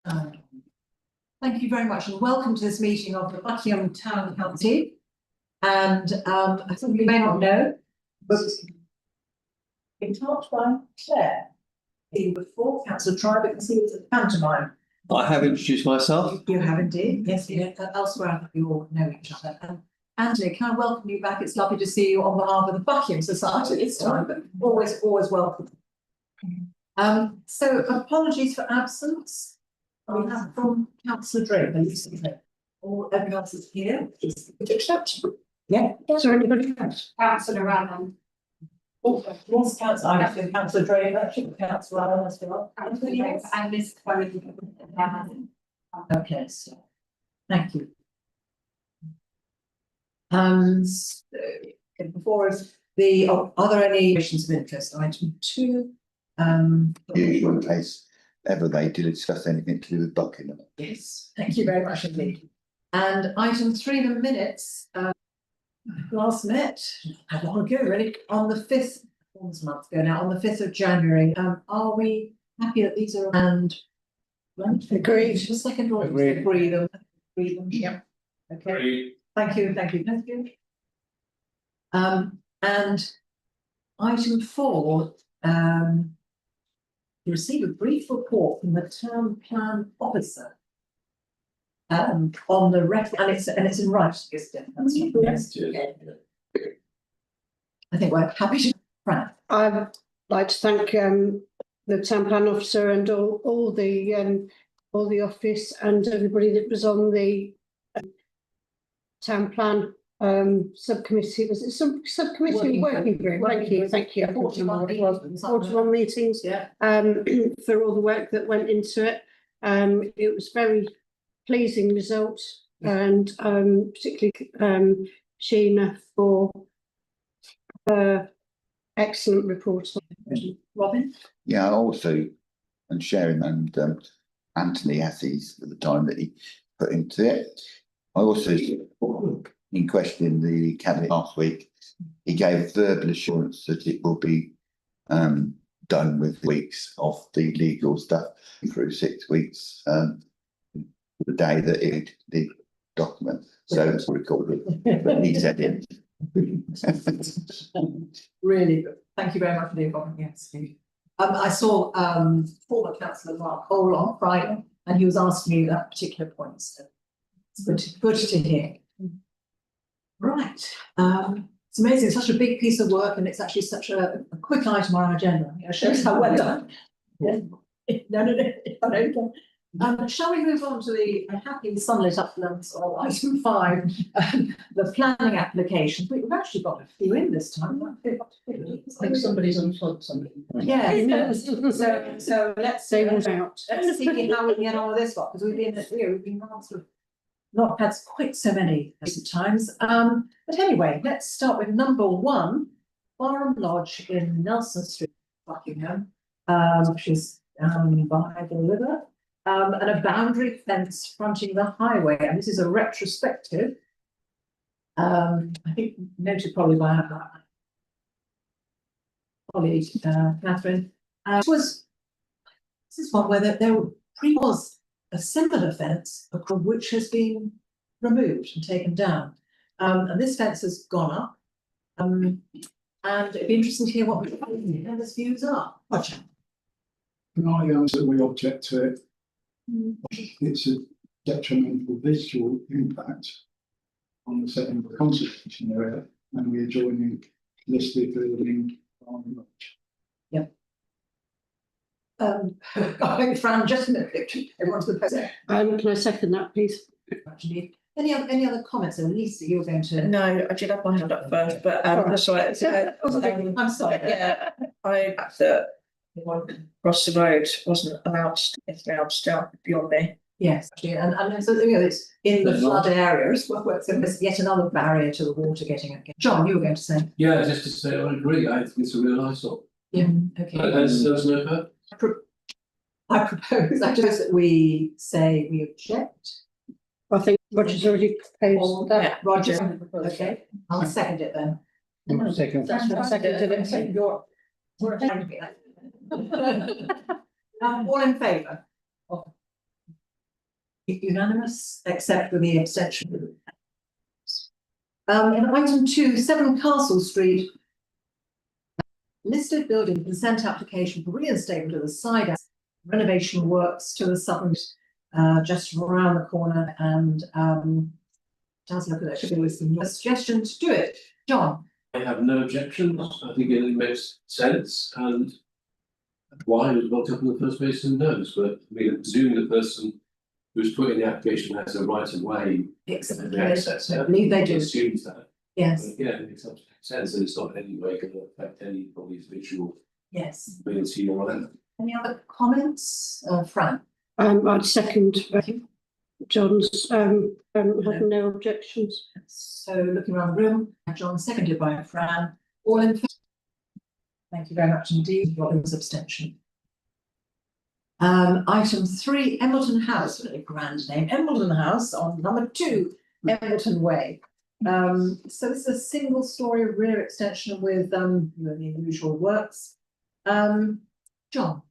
Thank you very much and welcome to this meeting of the Buckingham Town Council. And I think you may not know, but been told by Claire before Councillor Tribe because he was at the pantomime. I have introduced myself. You have indeed, yes. Elsewhere, I think you all know each other. And Anthony, can I welcome you back? It's lovely to see you on behalf of the Buckingham Society this time, but always welcome. So apologies for absence. We have from Councillor Draper, all everyone else is here. Is it acceptable? Yeah. Is there anybody else? Councillor Allen. Oh, yes, Councillor. I think Councillor Draper, Councillor Allen as well. And Miss Chloe. Okay, so thank you. Before us, are there any questions of interest? Item 2. Usual in case ever they did discuss anything to do with Buckingham. Yes, thank you very much indeed. And item 3, the minutes. Last met a long ago, really, on the 5th, almost a month ago now, on the 5th of January. Are we happy that these are and agreed? Just second one, agree them. Yeah. Okay. Agreed. Thank you. And item 4, you receive a brief report from the town plan officer on the and it's in writing. Yes. I think we're happy to. I'd like to thank the town plan officer and all the office and everybody that was on the town plan subcommittee. Was it subcommittee working group? Thank you. 41 meetings. Yeah. For all the work that went into it. It was very pleasing result, and particularly Sheena for her excellent report. Robin? Yeah, I also, and sharing and Anthony Hassey's at the time that he put into it. I also, in questioning the cabinet last week, he gave verbal assurance that it will be done with weeks of the legal stuff through 6 weeks, the day that the document. So it's recorded, but he said it. Really good. Thank you very much for the involvement. Yes. I saw former Councillor Mark Hole on Friday, and he was asking me that particular point. So it's good to hear. Right. It's amazing. It's such a big piece of work, and it's actually such a quick item on our agenda. It shows how well done. Yeah. No. Shall we move on to the happy sunlit uplands of item 5, the planning applications? We've actually got a few in this time. I think somebody's on front. Yeah. So let's see how we can get on with this one, because we've been not had quite so many recent times. But anyway, let's start with number 1, Farm Lodge in Nelson Street, Buckingham, which is down by the river. And a boundary fence fronting the highway, and this is a retrospective. I think noted probably by our colleague Catherine. This is one where there was a similar fence which has been removed and taken down, and this fence has gone up. And it'd be interesting to hear what the views are. Can I answer that we object to it? It's a detrimental visual impact on the setting of the conservation area, and we are joining listed building on the lodge. Yep. I think Fran just a minute. Everyone's the person. Can I second that, please? Actually, any other comments? Or Lisa, you were going to. No, I did have my hand up first, but that's all right. I'm sorry. Yeah, I that across the road wasn't allowed to stay beyond me. Yes, actually, and so it's in the flood area as well. So there's yet another barrier to the water getting in. John, you were going to say? Yeah, just to say I agree. I think it's a real eyesore. Yeah. Okay. There's no purpose. I propose that we say we object. I think Roger's already proposed that. Yeah, Roger. Okay, I'll second it then. Second. All in favour? Unanimous, except for the abstention. In item 2, 7 Castle Street. Listed building consent application for reinstatement of the side renovation works to the southern, just around the corner, and does look at it, with some suggestion to do it. John? I have no objections. I think it makes sense, and why it was built up in the first place, who knows? But I mean, I presume the person who's put in the application has a right of way. Excellent. The access. I believe they do. Assumes that. Yes, But again, it makes absolute sense, and it's not in any way going to affect anybody's visual yes. ability or whatever. Any other comments, Fran? I'd second John's, have no objections. So looking around the room, John, seconded by Fran, all in favour? Thank you very much indeed. Robin's abstention. Item 3, Embleton House, really grand name, Embleton House on number 2, Embleton Way. So this is a single story rear extension with the usual works. John?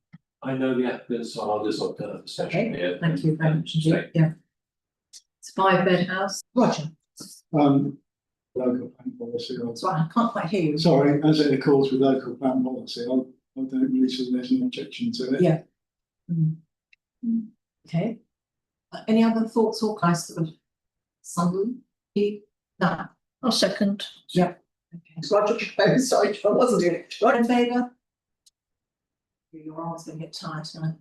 I know the applicants, so I'll just opt out of the session Okay, here. thank you very much Stay. indeed, yeah. It's a 5-bed house. Roger, Local plan policy, that's right, I can't quite hear you. sorry, as it accords with local plan policy, I don't really see there's an objection to it. Yeah. Okay. Any other thoughts or guys sort of Sunderland? No. I'll second. Okay. Roger, oh, sorry, John, wasn't it? Roger in favour? Your arm's gonna get tired tonight.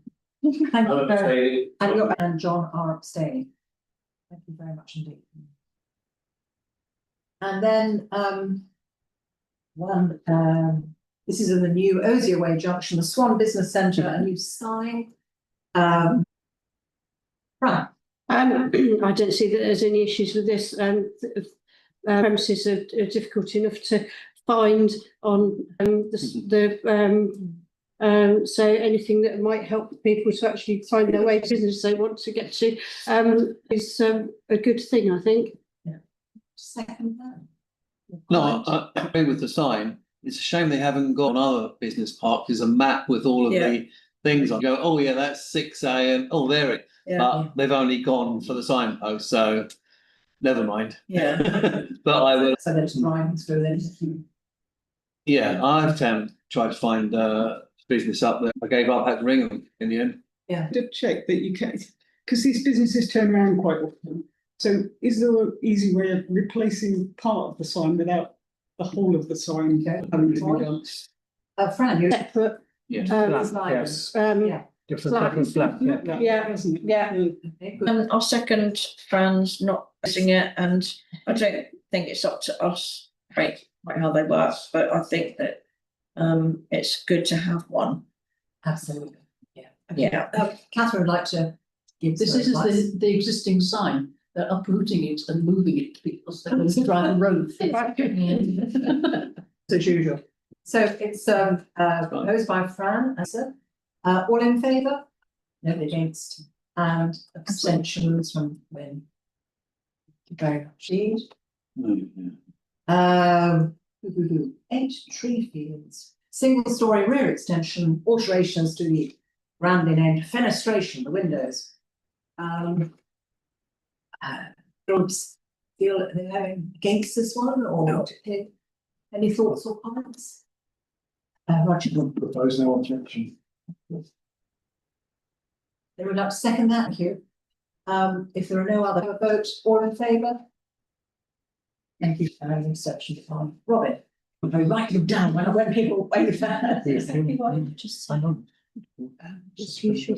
Thank you very, and you and John are abstaining. Thank you very much indeed. And then, this is in the new Osier Way Junction, the Swan Business Centre, a new sign. Right. I don't see that there's any issues with this. Premises are difficult enough to find on so anything that might help people to actually find their way to business they want to get to is a good thing, I think. Second that. No, I agree with the sign. It's a shame they haven't got on other business parks. There's a map with all of the things on. Go, oh yeah, that's 6A, and oh there it. But they've only gone for the signpost, so never mind. Yeah. But I will. So there's Brian's through then. Yeah, I've tried to find business up there. I gave up, had to ring them in the end. To check that you can, because these businesses turn around quite often. So is there an easy way of replacing part of the sign without the whole of the sign having to be done? Fran, you're Separate. yes. Different flat. And I'll second Fran's not using it, and I don't think it's up to us, right, how they work, but I think that it's good to have one. Absolutely, yeah. Yeah. Catherine would like to give. This some is advice. the existing sign. They're uprooting it and moving it because they will drive the road. As usual. So it's proposed by Fran, all in favour? Nobody against, and abstentions from Wynne. Thank you very much indeed. 8 tree fields, single story rear extension, alterations to the grandly named fenestration, the windows. Groups feel that they're having against this one or not? Any thoughts or comments? Roger. Propose no objection. They would like to second that, thank you. If there are no other votes, all in favour? Thank you for having an exception to Robin. I write them down when people wait for that. Just sign on. Just usual.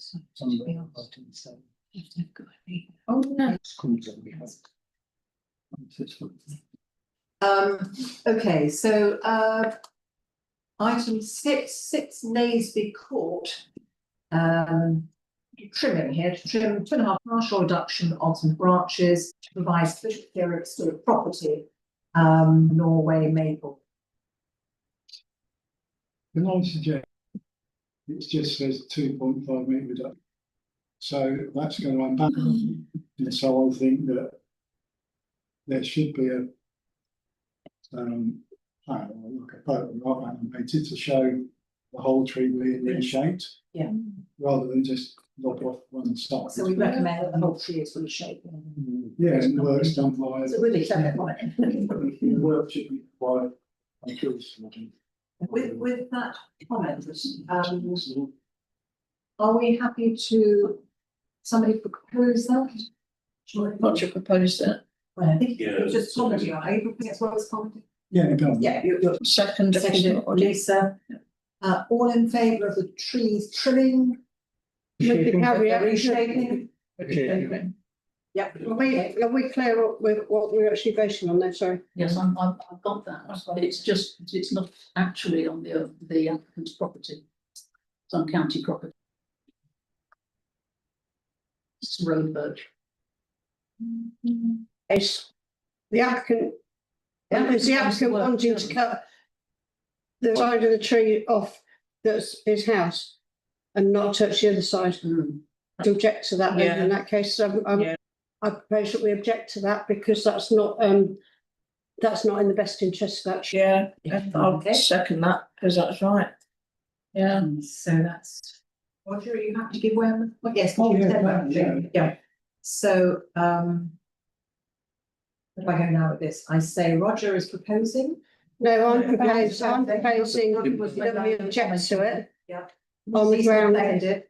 Oh, no. Okay, so item 6 Naseby Court. Trimming here to trim 2.5 partial reduction of some branches to provide sufficient clearance to the property. Norway maple. Can I suggest it just says 2.5 metre reduction? So that's going to unpack. And so I think that there should be a plan, like a photograph animated to show the whole tree being reshaped. Yeah. Rather than just log off one side. So we recommend that the whole tree is reshapen. Yeah, and the work's done by. It's a really clever comment. The work should be by trees. With that comment, are we happy to, somebody propose that? Roger proposed it. Well, I think Yeah. it's just commenting on, are you proposing as well as commenting? Yeah, go on. Yeah, you're Second. seconded, Lisa. All in favour of the trees trimming, With the caveat, reshaping? Yep. are we clear up with what we're actually voting on there, sorry? Yes, I've got that. It's not actually on the applicant's property. It's on county property. It's road birch. It's the applicant, is the applicant wanting to cut the side of the tree off that's his house and not touch the other side? To object to that, then in that case, Yeah. I propose that we object to that because that's not in the best interest of that tree. Yeah, I'll Okay. second that, because that's right. Yeah. So that's, Roger, are you happy to give way on the, well, yes. Oh, you yeah, said that, yeah. Yeah, so, if I go now with this, I say Roger is proposing. No, I'm proposing that we object to it. Yeah. On the ground. Seconded.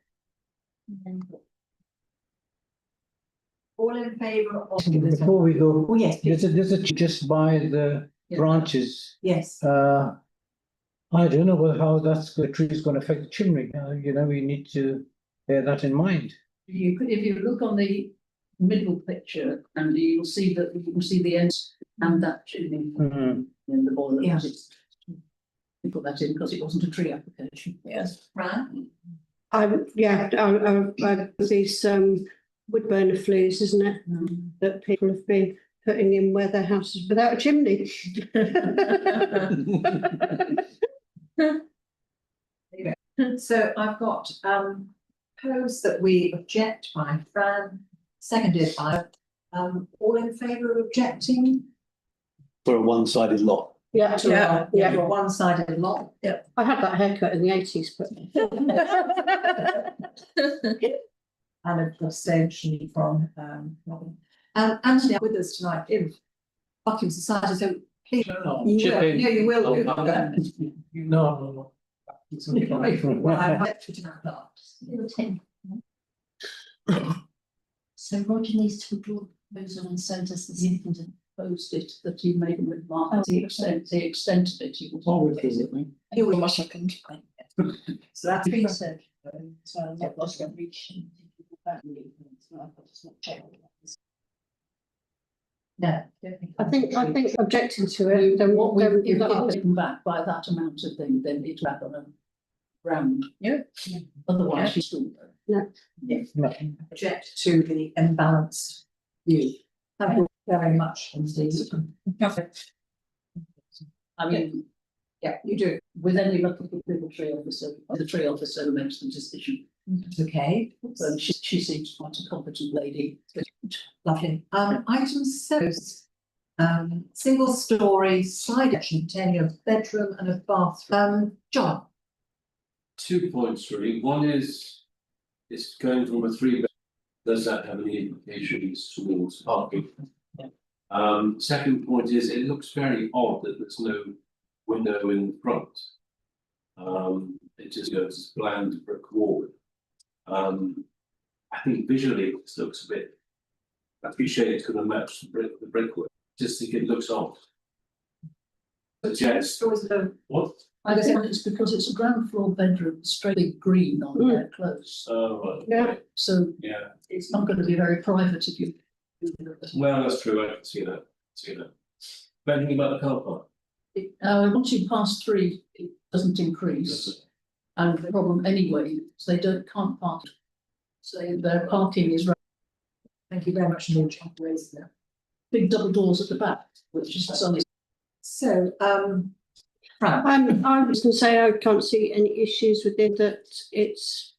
All in favour of. Before we go, Oh, yes, please. there's a just by the branches. Yes, I don't know how the tree is going to affect the chimney. We need to bear that in mind. If you look on the middle picture, and you'll see the ends and that chimney in the boiler. Yeah. We put that in because it wasn't a tree application. Yes. Fran? These wood burner flues, isn't it? That people have been putting in where their houses without a chimney. So I've got, proposed that we object by Fran, seconded by, all in favour of objecting? For a one-sided lot. Yeah, Yeah, for a one-sided lot. I had that haircut in the 80s, but And an abstention from, Robin. Anthony, with us tonight in Buckingham Society, so please. Chip in. Yeah, you will. do. No. Well, I'm happy to have that. So Roger needs to withdraw the proposal and send us the second and proposed it that he made a remark. The extent of it. He will. My second. So that's been said. So I'm not lost on reaching. No. I think objecting to it, then what we If it's come back by that amount of thing, then it's back on a round. Yeah. Otherwise, she's still. Object to the imbalanced view. Thank you very much indeed. I mean, Yeah, you do. with any luck, the tree officer makes the decision. Okay, So she seems quite a competent lady. lovely. Item 7. Single story side action containing a bedroom and a bathroom. John. 2 points really. One is, it's going from a 3-bed. Does that have any implications towards parking? Second point is, it looks very odd that there's no window in the front. It just goes as bland brick wall. I think visually this looks a bit. I appreciate it's going to match the brickwork. Just think it looks odd. But yes, what? I think it's because it's a ground floor bedroom, straight big green on there close. Oh, right. Yeah. So Yeah. it's not going to be very private if you. Well, that's true. I can see that. But anything about the car park? Once you pass 3, it doesn't increase. And the problem anyway, is they can't park. So their parking is Thank you very much, George, for raising that. big double doors at the back, which is only. So, Fran. I was going to say I can't see any issues with it, that it's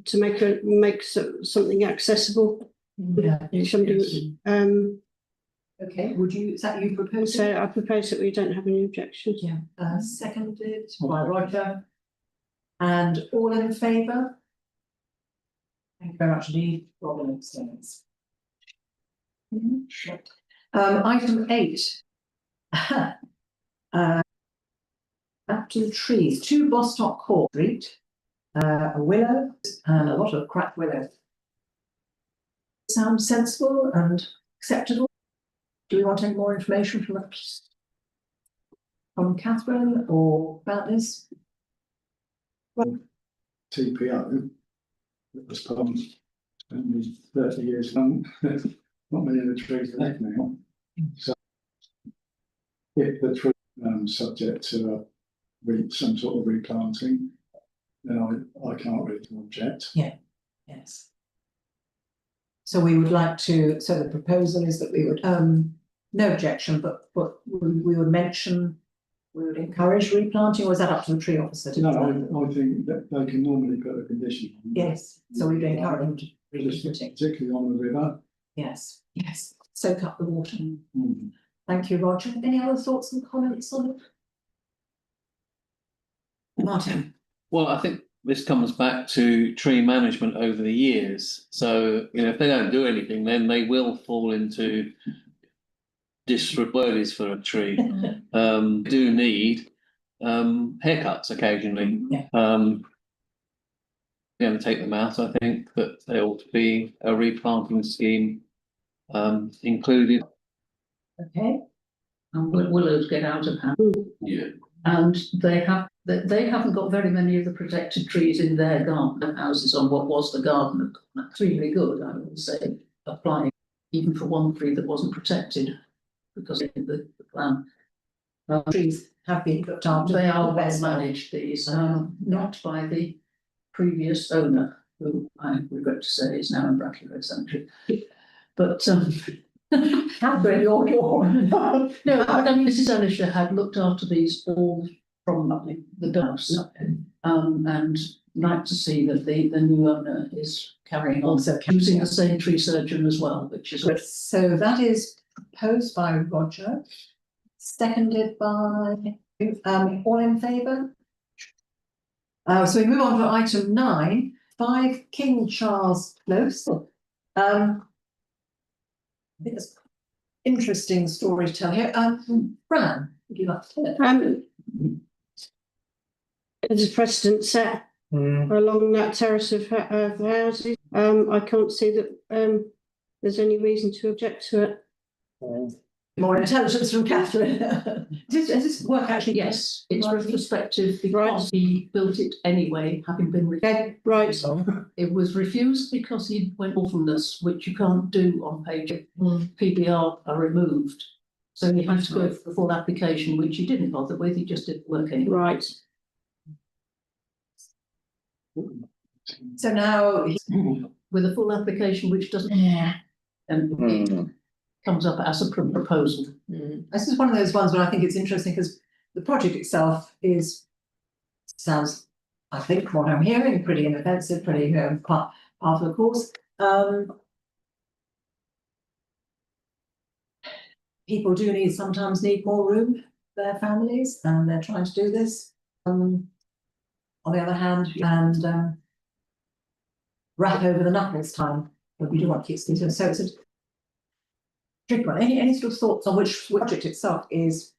to make something accessible. Yeah. Something, Okay, is that you proposing? so I propose that we don't have any objections. Yeah, seconded by Roger. And all in favour? Thank you very much indeed, Robin abstains. Item 8. Back to the trees, 2 Bostock Court Street, a willow and a lot of cracked willow. Sounds sensible and acceptable. Do we want any more information from Catherine or about this? TPO. It was put only 30 years long. Not many of the trees are left now. So if the tree subject to some sort of replanting, then I can't really object. Yeah, yes. So we would like to, so the proposal is that we would, no objection, but we would mention, we would encourage replanting, or is that up to the tree officer to do that? No, I think that they can normally put a condition on. Yes, so we'd encourage them to replant it. Particularly on the river. Yes, yes, soak up the water. Mm. Thank you, Roger. Any other thoughts and comments on it? Martin? Well, I think this comes back to tree management over the years. So, you know, if they don't do anything, then they will fall into disrepute for a tree. Do need haircuts occasionally. Yeah. Going to take them out, I think that there ought to be a replanting scheme included. Okay. And willows get out of hand. Yeah. And they haven't got very many of the protected trees in their garden houses on what was the garden. Extremely good, I would say, applying even for one tree that wasn't protected because of the plan. Trees have been looked after. They are well managed, these, not by the previous owner, who I regret to say is now in Brackley Cemetery. But Catherine, you're no, I mean, Mrs. Elisha had looked after these all from the house, and like to see that the new owner is carrying on, Also using the same tree surgeon as well, which is. So that is proposed by Roger, seconded by, all in favour? So we move on to item 9, 5 King Charles Close. I think there's interesting story to tell here. Fran, would you like to tell it? There's a precedent set along that terrace of houses. I can't see that there's any reason to object to it. More intelligence from Catherine. Does this work actually? Yes, it's retrospective because he built it anyway, having been. Okay, right. It was refused because he went orphanless, which you can't do on page PBR are removed. So he had to go for the full application, which he didn't bother with, he just didn't work anyway. Right. So now With a full application, which doesn't. And comes up as a proposal. This is one of those ones where I think it's interesting because the project itself sounds, I think, what I'm hearing, pretty inoffensive, pretty part of the course. People do sometimes need more room for their families, and they're trying to do this. On the other hand, and wrap over the knuckles time, but we do want to keep things. So it's a tricky one. Any sort of thoughts on which project itself is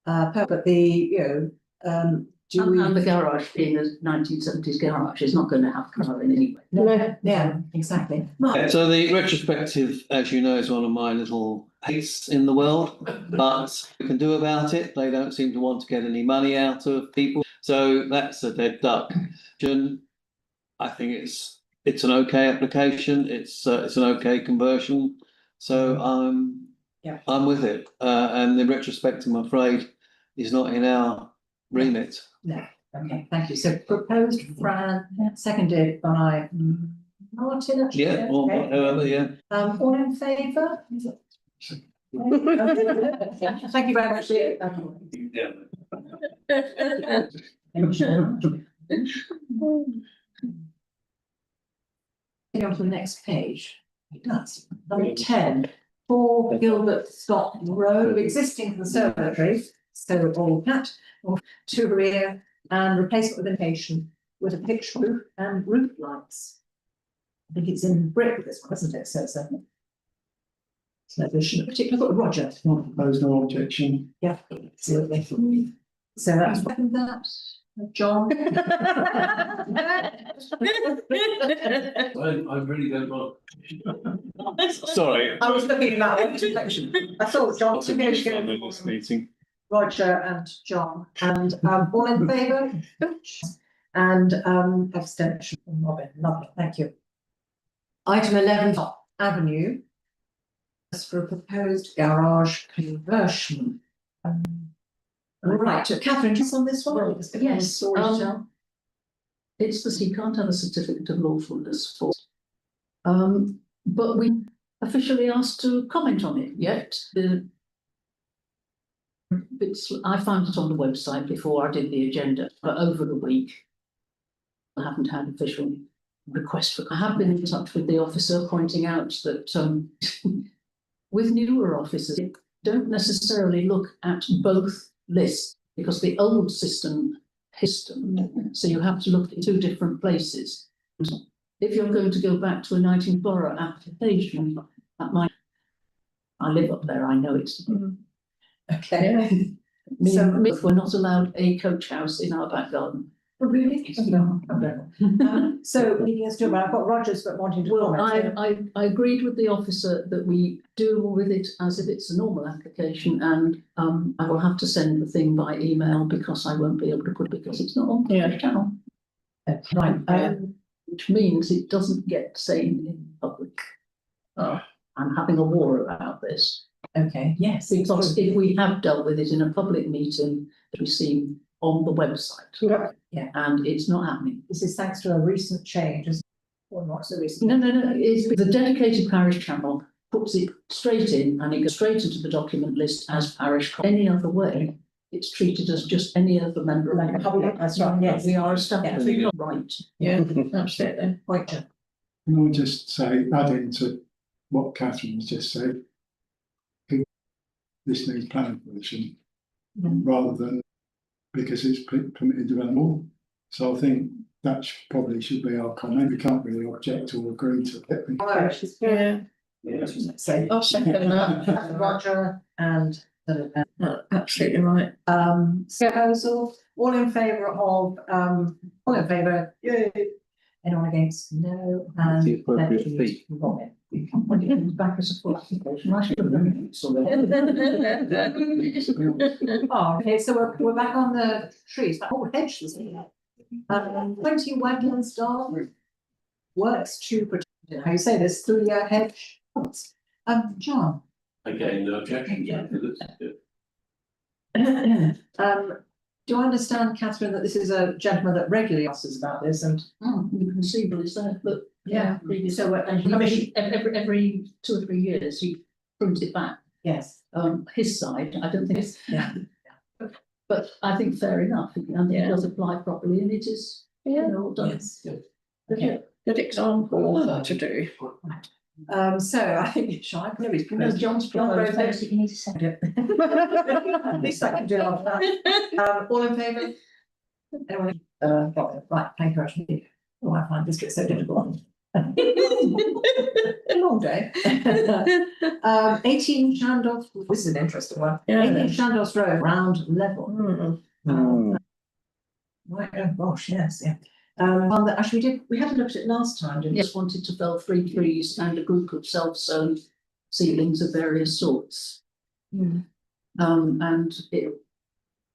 but the And the garage being a 1970s garage is not going to have colour in anyway. No, yeah, exactly. Yeah, so the retrospective, as you know, is one of my little hates in the world, but we can do about it. They don't seem to want to get any money out of people, so that's a dead duck. I think it's an okay application. It's an okay conversion. So I'm with it. And the retrospective, I'm afraid, is not in our remit. No. Okay, thank you. So proposed Fran, seconded by Martin. Actually. Yeah, or whatever, yeah. All in favour? Thank you very much. Getting on to the next page. It does. Number 10, 4 Gilbert Scott Road, existing conservatory, so all that, or to rear and replacement with a nation with a pitched roof and roof lights. I think it's in brick, this one, isn't it? So it's a. So there's a particular, Roger. Not proposed, no objection. Yeah, absolutely. So that's that, John. I really don't want. Sorry. I was looking at that one section. I thought John, This meeting. Roger and John, and all in favour? And abstention from Robin. Lovely, thank you. Item 11, Avenue. As for a proposed garage conversion. Right, Catherine, just on this one? Well, yes, it's the, you can't have a certificate of lawfulness for. But we officially asked to comment on it yet. I found it on the website before I did the agenda, but over the week. I haven't had official request for. I have been in touch with the officer pointing out that with newer officers, they don't necessarily look at both lists because the old system, so you have to look at 2 different places. If you're going to go back to a 19th borough application, that might. I live up there, I know it's. Okay. So we're not allowed a coach house in our back garden. Really? So leading us to, I've got Rogers but wanting to Well, comment. I agreed with the officer that we deal with it as if it's a normal application, and I will have to send the thing by email because I won't be able to put it because it's not on the channel. Right, Which means it doesn't get seen in public. I'm having a war about this. okay, yes. Because if we have dealt with it in a public meeting, that we've seen on the website. Yeah. And it's not happening. This is thanks to a recent change, or not so recent. No, it's the dedicated parish channel puts it straight in and it goes straight into the document list as parish. Any other way, it's treated as just any other member. Like a public, that's right, yes. We are established, right. Yeah, absolutely. Point. Can I just say, adding to what Catherine has just said, this needs planning permission rather than because it's permitted development. So I think that probably should be our comment. We can't really object or agree to it. Yeah, So I'll second that. Roger and. No, absolutely right. Proposal, all in favour of, all in favour? Yay. Anyone against? No. And The appropriate thank you, fee. Robin. When it comes back as a full application, I should have done it. Oh, okay, so we're back on the trees, that whole hedge was here. 20 wetlands dog works to protect, how you say this, 3-year hedge. John. Again, no objection. Yeah. Do I understand, Catherine, that this is a gentleman that regularly asks us about this and? You can see, but it's there, but Yeah. so every 2 or 3 years, he prunes it back. Yes. His side, I don't think it's. Yeah. But I think fair enough, and it does apply properly, and it is, you know, done. Yes. Okay. Good example to do. So I think, shall I? No, John's proposed, basically, you need to send it. At least I can do after that. All in favour? Anyone? Right, thank you, actually. Oh, I find this bit so difficult. A long day. 18 Shandolph, this is an interesting one. Yeah. 18 Shandolph Road, ground level. Right, oh gosh, yes, yeah. One that actually we had a look at it last time, didn't we? Just wanted to fell 3 trees and a group of self-sown seedlings of various sorts. And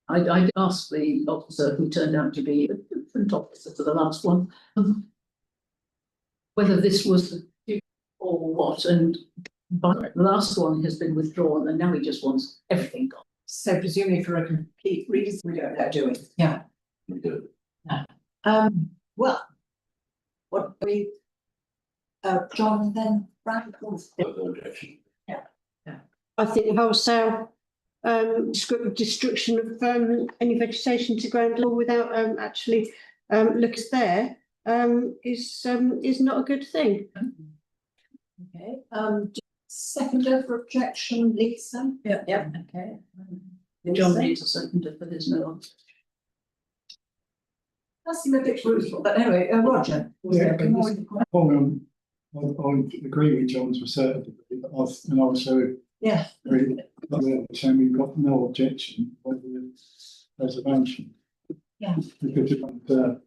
I asked the officer, who turned out to be a different officer to the last one, whether this was or what, and but the last one has been withdrawn and now he just wants everything gone. So presumably for a complete reason, we don't know doing. Yeah. We do. Well, what we, John, then Frank. No objection. I think wholesale destruction of any vegetation to ground level without actually looks there is not a good thing. Okay, seconder for objection, Lisa? Yeah. Yeah, okay. John needs a seconder for his no. That seemed a bit brutal, but anyway, Roger. Yeah, I agree with John to a certain degree, but and also Yeah. agree that saying we've got no objection whether it's reservation. Yeah. Because you don't have to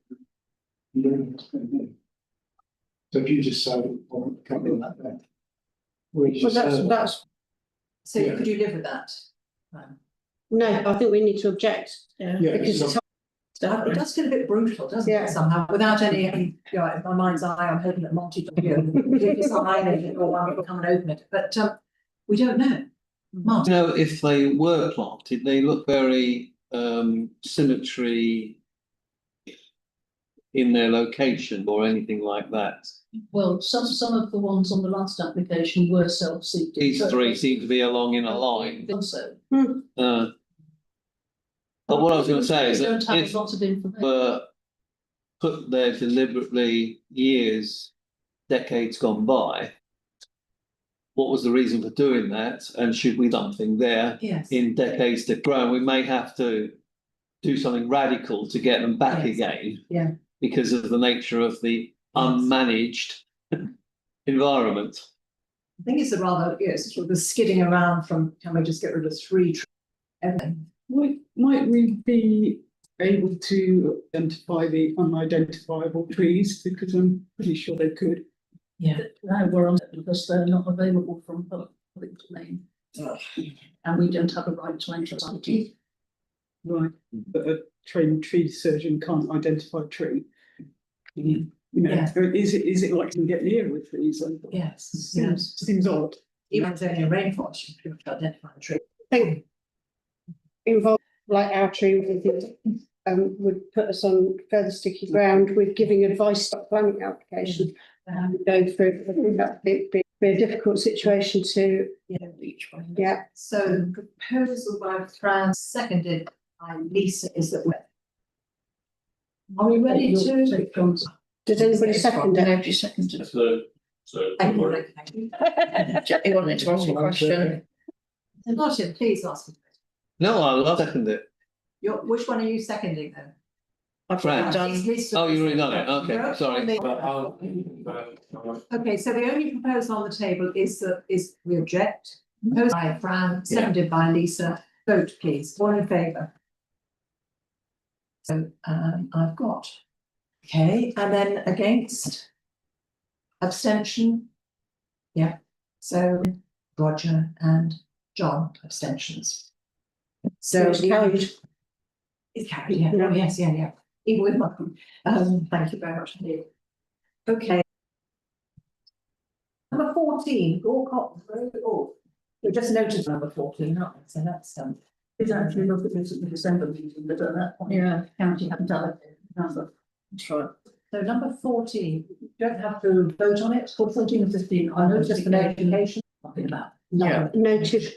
put it in. So if you just say, well, can't do that then. Well, that's, So Yeah. could you live with that? no, I think we need to object, Yeah. Yeah, because so- It does feel a bit brutal, doesn't Yeah. it, somehow, without any, in my mind's eye, I'm hoping that Monty will sign it or one will come and open it, but we don't know. You Martin, know, if they were planted, they look very symmetry in their location or anything like that. Well, some of the ones on the last application were self-seeded. These three seem to be along in a line. Also, But what I was going to say is we that don't have if a lot of information. were put there deliberately years, decades gone by, what was the reason for doing that? And should we do something there yes, in decades to grow? We may have to do something radical to get them back Yes. again. Yeah. Because of the nature of the unmanaged environment. I think it's a rather, sort of the skidding around from, can we just get rid of three trees? Everything. Might we be able to identify the unidentifiable trees, because I'm pretty sure they could. Yeah. No, we're on it because they're not available from public domain. And we don't have a right to enter it. Right, but a trained tree surgeon can't identify a tree. You know, Yeah. is it like you can get near with trees? Yes, Seems odd. even if it's only a rainforest, you can pretty much identify the tree. I think involved, like our tree, would put us on further sticky ground with giving advice to planning application. Going through, I think that'd be a difficult situation to, Each one. yeah. So the proposal by Fran, seconded by Lisa, is that we're. Are we ready to? Did anybody second it? Nobody seconded. So. Thank you, thank you. Jackie wanted to ask a question. Martin, please ask. No, I'll second it. Which one are you seconding then? I've Fran. done. Oh, you've already done it. Okay, sorry. Okay, so the only proposal on the table is we object. Proposed by Fran, seconded by Lisa. Vote please, all in favour. So I've got, okay, and then against. Abstention. Yeah, so Roger and John abstentions. So It's carried. It's carried, yeah, oh, yes, yeah. Even with my, thank you very much indeed. Okay. Number 14, Gorcott Road, you just noticed number 14, aren't we? So that's done. Did actually look at this at the December meeting, but at that point, the county hadn't allocated the number. That's right. So number 14, you don't have to vote on it, for 14 and 15, I know just for notification. Talking about. Yeah. Noted.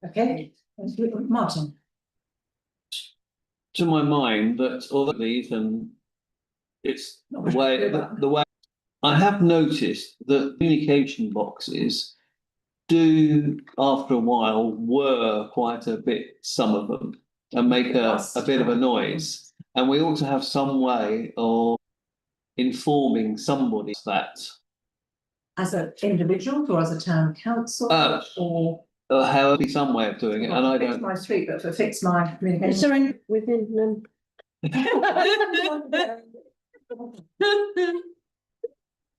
Okay, Martin. To my mind, that all of these and it's the way I have noticed that communication boxes do after a while whir quite a bit, some of them, and make a bit of a noise. And we ought to have some way of informing somebody that. As an individual or as a town council or? However, some way of doing it, and I Fix don't. my street, but for fix my Is communication. there any within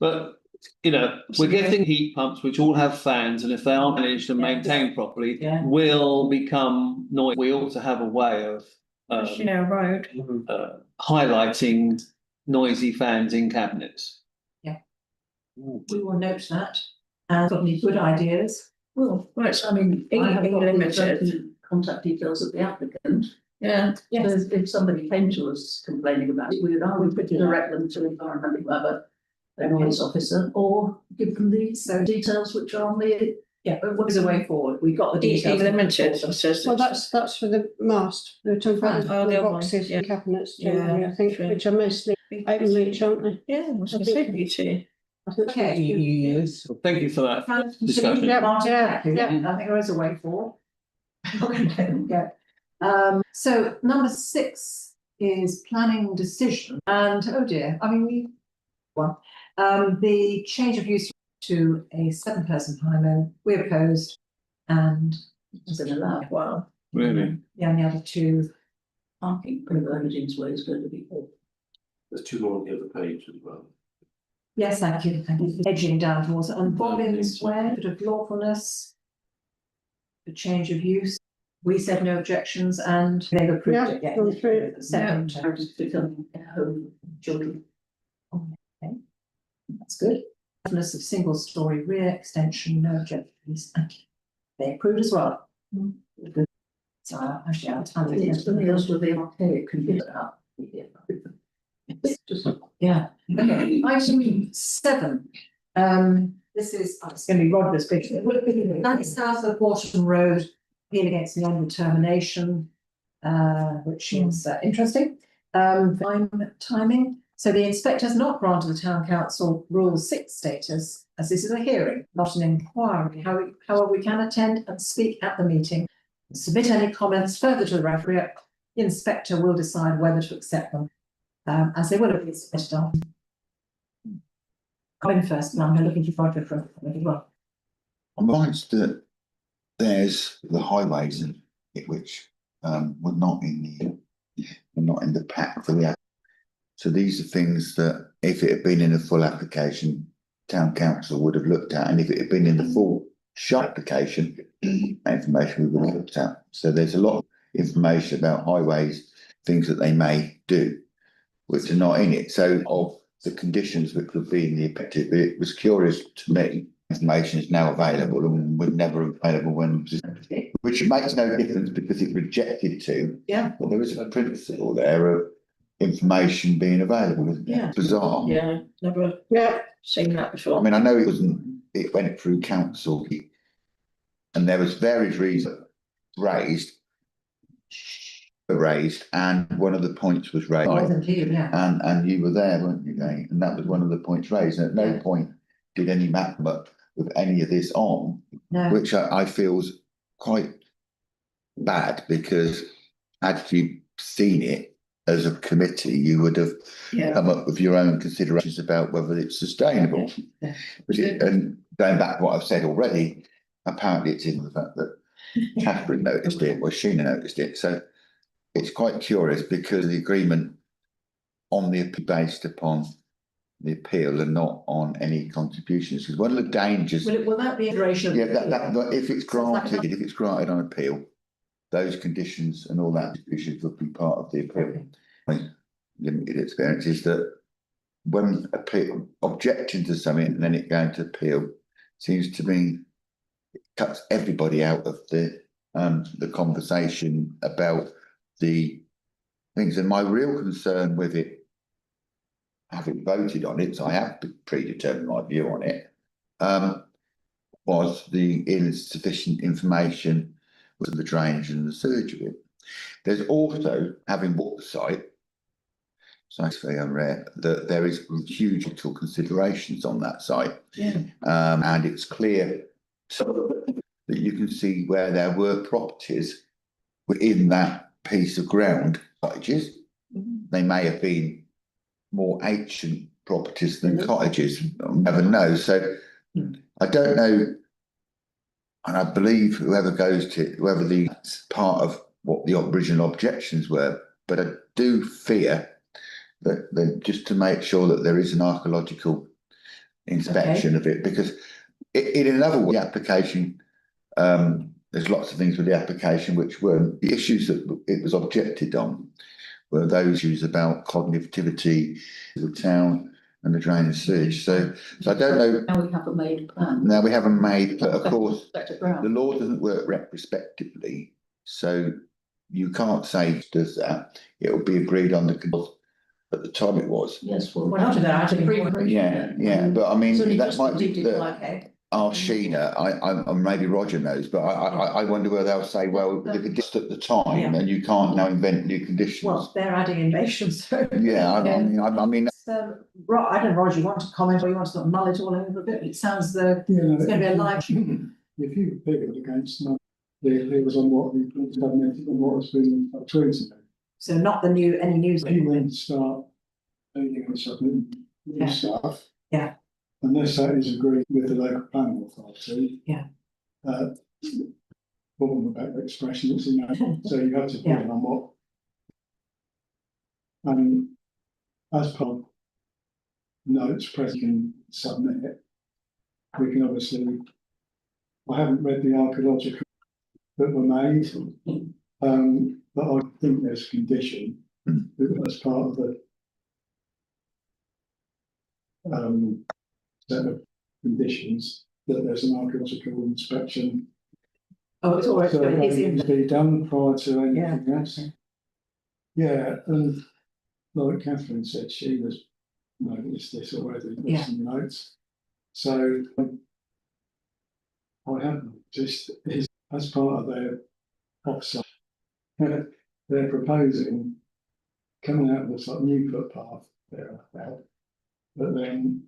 But, you know, we're getting heat pumps which all have fans, and if they aren't managed and maintained properly, will become noise. We ought to have a way of Road. highlighting noisy fans in cabinets. Yeah. We will note that. And got any good ideas? Well, Right, I mean, I have got limited. the contact details of the applicant. Yeah. Yes. So if somebody came to us complaining about it, we would direct them to environmental whoever, their noise officer, or give them the details which are on the. Yeah, but what is the way forward? We've got the details. Limited. Well, that's for the mast, the talking about Oh, the the other one, boxes yeah. and cabinets Yeah, generally, I think, true. which are mostly open reach, aren't they? Yeah, I was going to say beauty. I think Okay. Yes. Well, thank you for that. Discussion. Yeah, Martin, yeah, thank you. yeah. I think there is a way forward. Okay. So number 6 is planning decision, and oh dear, I mean the change of use to a 7-person high-low. We opposed, and It's been allowed. Wow. Really? yeah, and the other two. Parking Bernardine's Way is going to be awful. There's two more on the other page as well. Yes, thank you. Thank you. Edging down towards it. On Bobbins Way, bit of lawfulness. The change of use. We said no objections and they've approved it. gone through. Second. Becoming a home for children. Okay. That's good. Lawfulness of single-story rear extension, no objections. Thank you. They approved as well. Good. So actually, I'll tell you. It's something else with the archaic computer out. Yeah, okay, item 7. This is, oh, it's gonna be Roger's big. That's south of Wharton Road, appeal against non-determination, which is interesting. Timing, so the inspector has not granted the town council rule 6 status, as this is a hearing, not an inquiry. However, we can attend and speak at the meeting. Submit any comments further to the referee. The inspector will decide whether to accept them. As they will have been submitted on. Come in first, and I'm looking to Roger for as well. I'm advised that there's the highways in it which were not in the pack for the. So these are things that if it had been in a full application, town council would have looked at, and if it had been in the full shut application, that information we would have looked at. So there's a lot of information about highways, things that they may do, which are not in it. So of the conditions which would be in the objective, it was curious to me. Information is now available and was never available when, which makes no difference because it rejected to. Yeah. But there is a principle there of information being available, isn't it? Yeah. Bizarre. Yeah, never seen that before. I mean, I know it went through council and there was various reasons raised, and one of the points was raised. And you were there, weren't you, Jane? And that was one of the points raised. And at no point did any map with any of this on, which I feel is quite bad, because had you seen it as a committee, you would have come up with your own considerations about whether it's sustainable. And going back to what I've said already, apparently it's in the fact that Catherine noticed it, or Sheena noticed it. So it's quite curious because the agreement on the based upon the appeal and not on any contributions. Because one of the dangers. Will that be iteration? Yeah, that if it's granted on appeal, those conditions and all that conditions would be part of the appeal. My limited experience is that when objecting to something and then it going to appeal, seems to me it cuts everybody out of the conversation about the things. And my real concern with it, having voted on it, so I have predetermined my view on it, was the insufficient information with the drainage and the sewage of it. There's also, having bought the site, so it's very unrare, that there is huge little considerations on that site. And it's clear that you can see where there were properties within that piece of ground, cottages. They may have been more ancient properties than cottages, I'll never know. So I don't know, and I believe whoever the part of what the original objections were, but I do fear that just to make sure that there is an archaeological inspection of it, because in another way, the application, there's lots of things with the application which weren't. The issues that it was objected on were those issues about cognitivity of the town and the drainage sewage. So I don't know. Now we have a made plan. Now we haven't made, but of course, the law doesn't work retrospectively. So you can't say it does that. It will be agreed on at the time it was. Yes, well. Well, after that, I agree. Yeah, but I mean, So that might be Okay. Sheena, I maybe Roger knows, but I wonder whether they'll say, well, if it just at the time, and you can't now invent new conditions. Well, they're adding innovation, so. I mean. I don't know, Roger, you want to comment or you want to sort of mull it all over a bit? It sounds it's going to be a live. If you appealed against it was on what we submitted and what was being tweeted. So not any news. He went to start making and submitting new stuff. Yeah. unless that is agreed with the local planning authority. Yeah. Problem about the expression, it's in there, so you have to put it on what. And as part of notes President can submit, we can obviously, I haven't read the archaeological that were made, but I think there's a condition that as part of the set of conditions that there's an archaeological inspection. Oh, it's already, So that it's in needs to be done prior to anything else. Yeah, and like Catherine said, she was noticed this already, there's some notes. So I haven't just is as part of their offsite, they're proposing coming out of this like new footpath there about, but then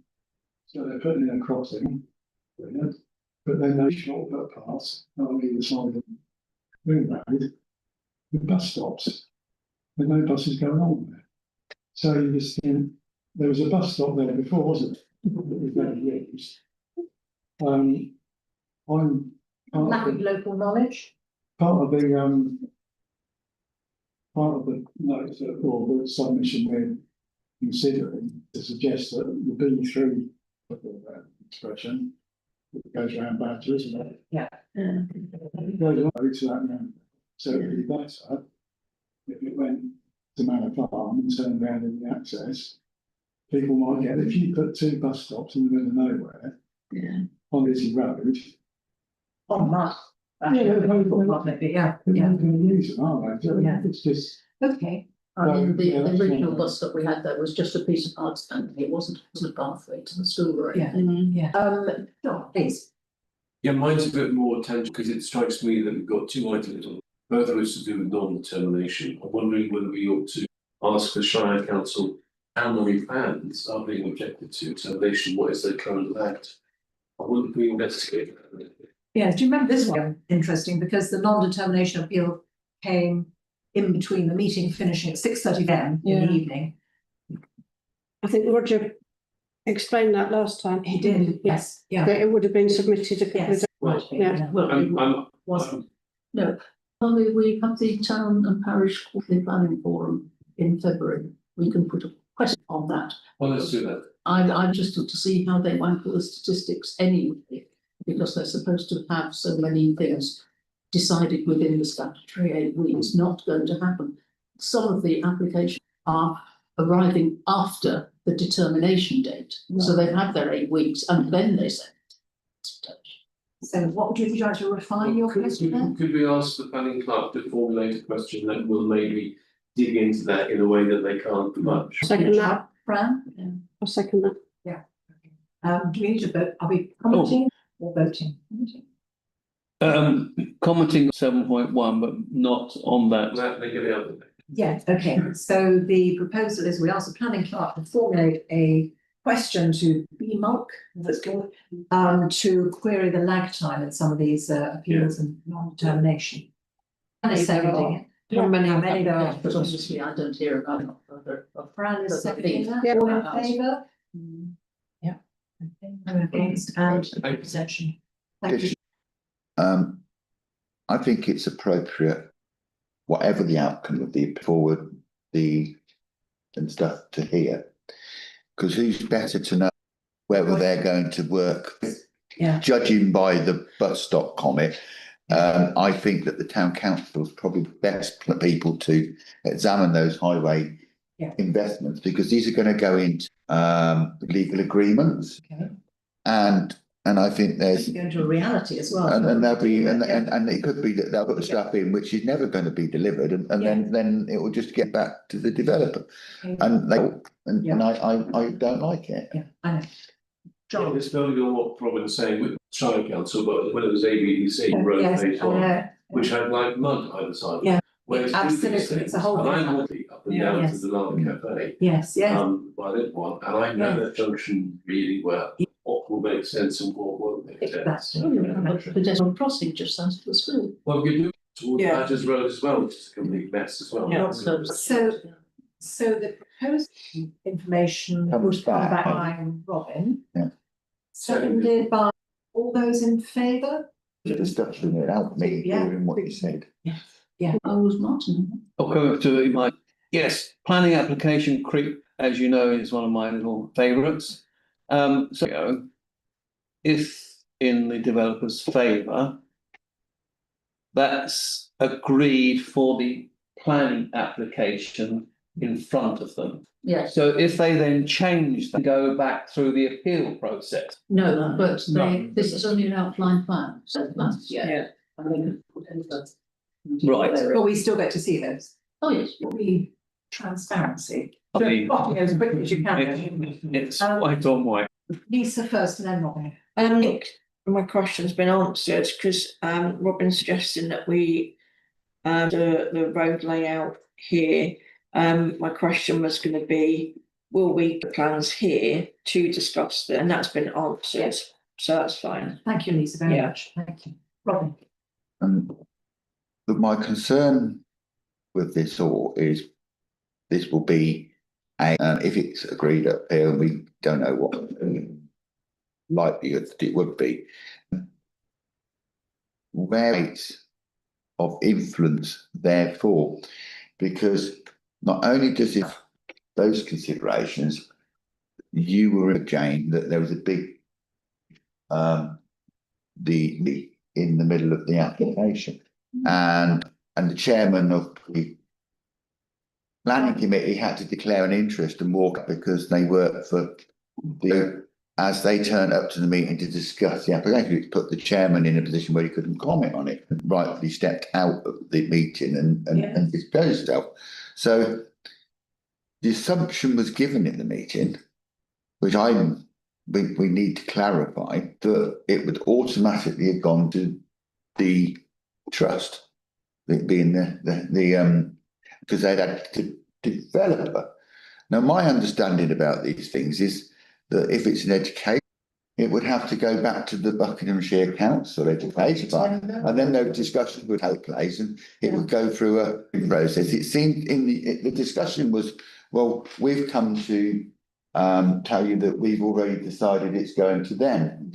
so they're putting in a crossing, brilliant, but then those short footpaths on either side of the ring road with bus stops, with no buses going on there. So you just think there was a bus stop there before, wasn't it? That we've never used. I'm lack of local knowledge. part of the notice or the submission we're considering to suggest that the B3 expression that goes around Badger, isn't it? Yeah. It goes on to that round. So it would be better if it went to Manor Farm and turned around in the access. People might get, if you put 2 bus stops in the middle of nowhere on Lizzie Road. On that. Yeah. Use them, aren't they? So it's just. Okay. I mean, the Yeah, that's original fine. bus stop we had there was just a piece of hard standing, it wasn't a pathway to the school or Yeah. anything. John, please. Yeah, mine's a bit more attention because it strikes me that we've got 2 items on, both of which to do with non-determination. I'm wondering whether we ought to ask the Shire Council how many plans are being objected to determination, what is their current layout? I wonder if we investigate that. Yeah, do you remember this one? Interesting, because the non-determination appeal came in between the meeting finishing at 6:30 p.m. in the evening. I think Roger explained that last time. He did, yes, yeah. That it would have been submitted a couple of Yes, days. right, Yeah. Well, it wasn't. No, only we have the town and parish quarterly planning forum in February. We can put a question on that. Well, let's do that. I'm interested to see how they wank all the statistics anyway, because they're supposed to have so many things decided within the statutory 8 weeks, not going to happen. Some of the applications are arriving after the determination date, so they've had their 8 weeks and then they say. So what would you like to refine your question then? Could we ask the planning clerk to formulate a question that will maybe dig into that in a way that they can't much? Second that. Fran? I'll second that. Do we need to vote? Are we commenting or voting? Commenting 7.1, but not on that. That they get the other. Yeah, okay, so the proposal is we ask the planning clerk to formulate a question to BMULC, that's called, to query the lag time in some of these appeals and non-determination. And seconding it. How many there are? But obviously I don't hear about it. Fran is seconding that, Yeah. all in favour? Yeah. Okay, no against and abstention. Thank you. I think it's appropriate, whatever the outcome of the forward, and stuff to hear. Because who's better to know whether they're going to work? Yeah. Judging by the bus stop comment, I think that the town council is probably the best people to examine those highway investments, because these are going to go into legal agreements. Okay. And I think there's Go into a reality as well. and there'll be and it could be that they'll put stuff in which is never going to be delivered, and then it will just get back to the developer, and I don't like it. Yeah, I know. John, it's building on what Robin's saying with Shire Council, but when it was ABDC road Yes, phase I 1, know. which had like mud either side. Yeah, Whereas absolutely, these it's a whole and thing. I'm walking up and down to the Lana Cafe. Yes, yes. By that one, and I know that junction really well. What will make sense and what won't make sense. But pedestrian crossing just south of the school. Well, we do towards Yeah. Badgers Road as well, which is a complete mess as well. Yeah. So the proposed information Comes would come back. back by Robin. Yeah. Seconded by all those in favour? The discussion, it helped me Yeah. hearing what you said. I was Martin. I'll go to my, yes, planning application creep, as you know, is one of my little favourites. So if in the developer's favour, that's agreed for the planning application in front of them. Yes, So if they then change, they go back through the appeal process. no, but No. this is only an outline plan, so that's, yeah. And they could put in the- Right. But we still get to see those. Oh, yes. We transparency. I mean, Plotting as quickly as you can. it's white on white. Lisa first and then Robin. My question's been answered because Robin's suggesting that we the road layout here. My question was going to be, will we get plans here to discuss that? And that's been answered, so that's fine. Thank you, Lisa, very Yeah. much. Thank you. Robin. But my concern with this all is this will be if it's agreed up here, and we don't know what likelihood it would be, where it's of influence, therefore, because not only does it have those considerations, you were Jane, that there was a big the in the middle of the application, and the chairman of the planning committee had to declare an interest and walk because they work for the, as they turned up to the meeting to discuss the application, it put the chairman in a position where he couldn't comment on it, and rightfully stepped out of the meeting and disposed himself. So the assumption was given in the meeting, which we need to clarify, that it would automatically have gone to the trust, being the because they'd had to developer. Now, my understanding about these things is that if it's an education, it would have to go back to the Buckinghamshire Council education, and then no discussion would take place, and it would go through a process. It seemed in the discussion was, well, we've come to tell you that we've already decided it's going to them.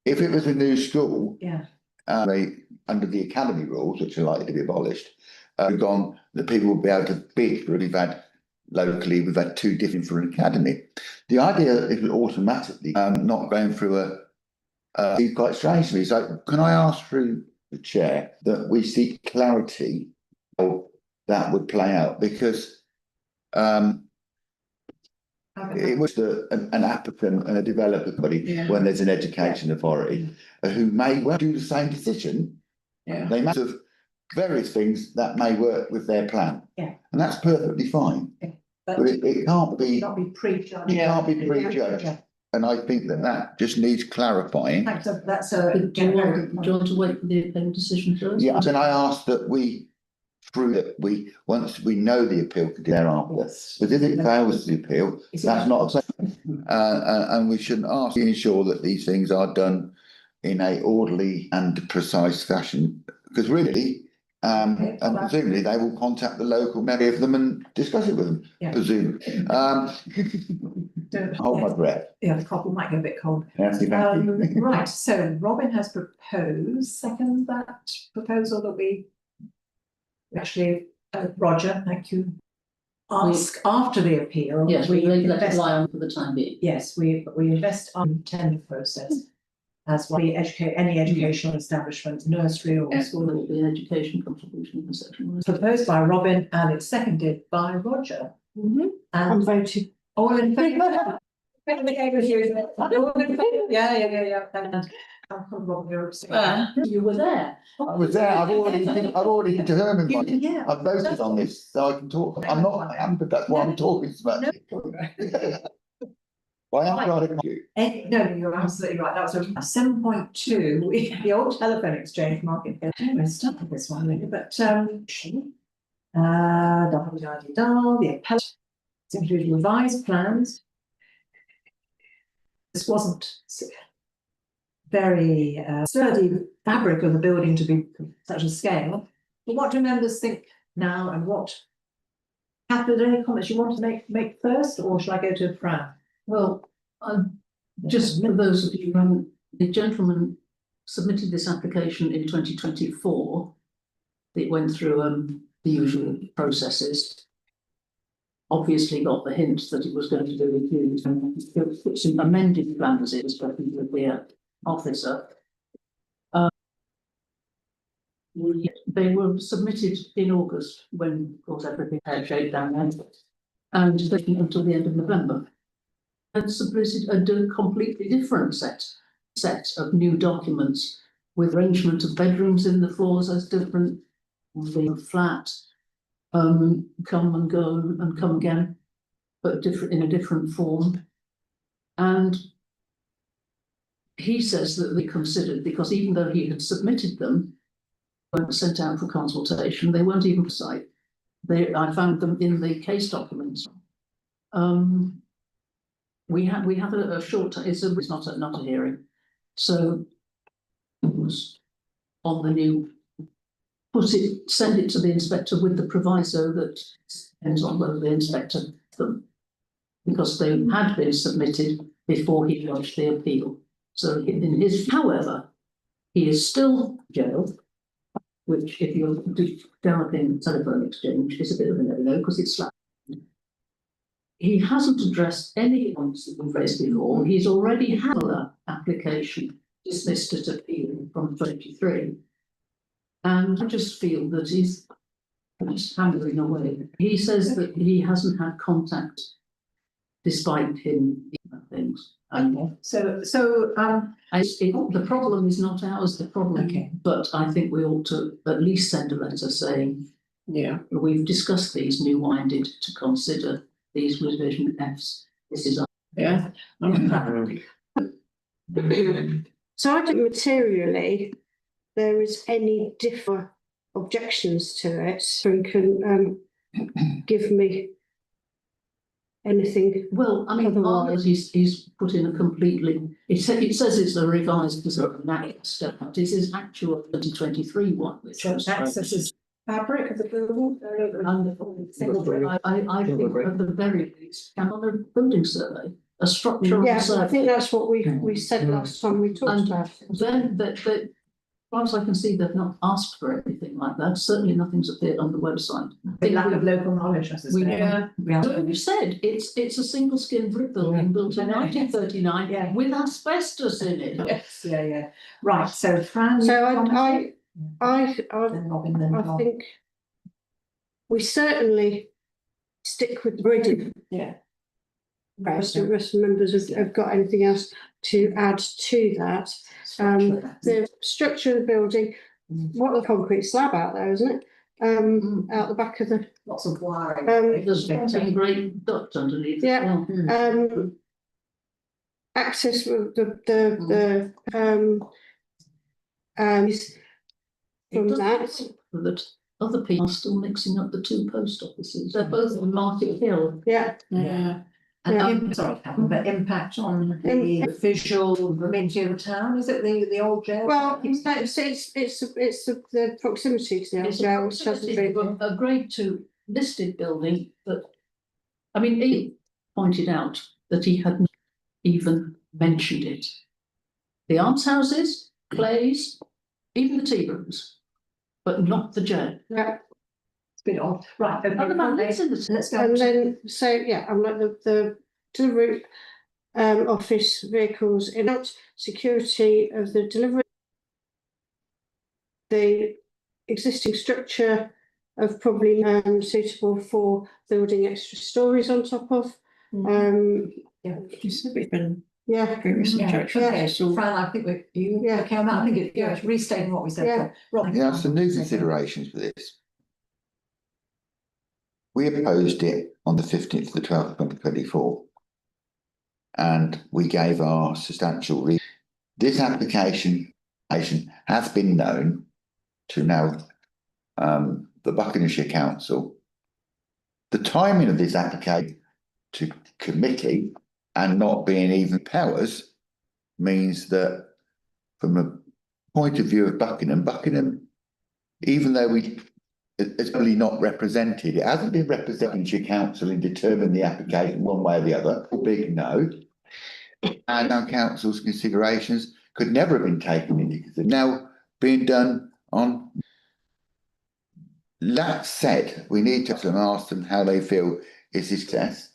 If it was a new school, under the academy rules, which are likely to be abolished, gone, that people will be able to bid. We've had locally, we've had two different for an academy. The idea is automatically not going through a quite strangely. So can I ask through the chair that we seek clarity how that would play out, because it was an applicant and a developer body when there's an education authority who may well do the same decision. They may have various things that may work with their plan. And that's perfectly fine. But it can't be. Not be prejudged. It can't be prejudged. And I think that just needs clarifying. That's a. Do you want to wait for the appeal decision first? Yeah, and I ask that once we know the appeal could thereafter, but if it fails the appeal, that's not acceptable. And we shouldn't ask to ensure that these things are done in a orderly and precise fashion, because really, and presumably they will contact the local, many of them, and discuss it with them, presumably. Hold my breath. Yeah, the coffee might get a bit cold. Yes, exactly. Right, so Robin has proposed, second that proposal that we actually, Roger, thank you. Ask after the appeal. Yes, we let it invest- lie on for the time being. Yes, we invest on tender process. As well, we educate any educational establishment, nursery or school. Will be education contribution in section. Proposed by Robin and it's seconded by Roger. I'm And voting. all in favour? Yeah. And Robin, you're abstaining. You were there. I was there. I've already determined my. Yeah. I've voted on this, so I can talk. I'm not hampered. That's why I'm talking so much. Why am I trying to you? No, you're absolutely right. That was 7.2, the old telephone exchange market. We're stuck with this one later, but the appellate included revised plans. This wasn't very sturdy fabric of the building to be such a scale. But what do members think now, and what? Have there any comments you want to make first, or shall I go to Fran? Well, Just for those of you, the gentleman submitted this application in 2024. It went through the usual processes. Obviously got the hint that it was going to be reviewed and put some amended plans in, spoken with the officer. They were submitted in August when, of course, everything had shaped down then, and until the end of November. And submitted a completely different set of new documents with arrangement of bedrooms in the floors as different, the flat, come and go and come again, but different in a different form. And he says that they considered, because even though he had submitted them, weren't sent out for consultation, they weren't even site. I found them in the case documents. We had a short, it's not a hearing. So it was on the new, send it to the inspector with the proviso that depends on whether the inspector them, because they had been submitted before he lodged the appeal. So in his, however, he is still jailed, which if you're developing telephone exchange is a bit of a no-no because it's slapped. He hasn't addressed any points that we've raised before. He's already had an application dismissed at appeal from 23. And I just feel that he's just hammering away. He says that he hasn't had contact despite him things. Okay. So the problem is not ours, the problem. Okay. But I think we ought to at least send a letter saying, yeah, we've discussed these new winded to consider these revision Fs. This is yeah. So I don't materially there is any different objections to it, so you can give me anything. Well, I mean, otherwise he's put in a completely. It says it's a revised sort of step up. This is actual 2023 one, which accesses fabric of the building. I think at the very least, and on a building survey, a structural survey. I think that's what we said last time we talked about it. Then that. As far as I can see, they've not asked for anything like that. Certainly nothing's appeared on the website. The lack of local knowledge, I suspect. We've said it's a single skin brick building built in 1939 with asbestos in it. Yes, yeah. Right, so Fran. So I think we certainly stick with Bridget. Yeah. Rest members have got anything else to add to that. The structure of the building, what a concrete slab out there, isn't it? Out the back of the lots of wiring. There's a great duct underneath. Yeah. Access with the from that. Other people are still mixing up the two post offices. They're both on Market Hill. Yeah. And but impact on the visual amenity of the town, is it the old jail? Well, it's the proximity to the old jail, which hasn't been a grade 2 listed building, but I mean he pointed out that he hadn't even mentioned it. The almshouses, plays, even the tea rooms, but not the jail. Yeah. Bit odd, right? Okay. Let's go. And then, so yeah, I'm like the delivery office vehicles in out security of the delivery, the existing structure of probably suitable for building extra stories on top of. Yeah, you said we've been previously. Okay, so Fran, I think okay on that. I think it's restating what we said. Yeah, some new considerations for this. We opposed it on the 15th of the 12th, 2024, and we gave our substantial reason. This application has been known to now the Buckinghamshire Council. The timing of this application to committee and not being even powers means that from a point of view of Buckingham, even though it's probably not represented. It hasn't been represented in Council in determining the application one way or the other. Big no. and our council's considerations could never have been taken into consideration. Now being done on. That said, we need to ask them how they feel is this success,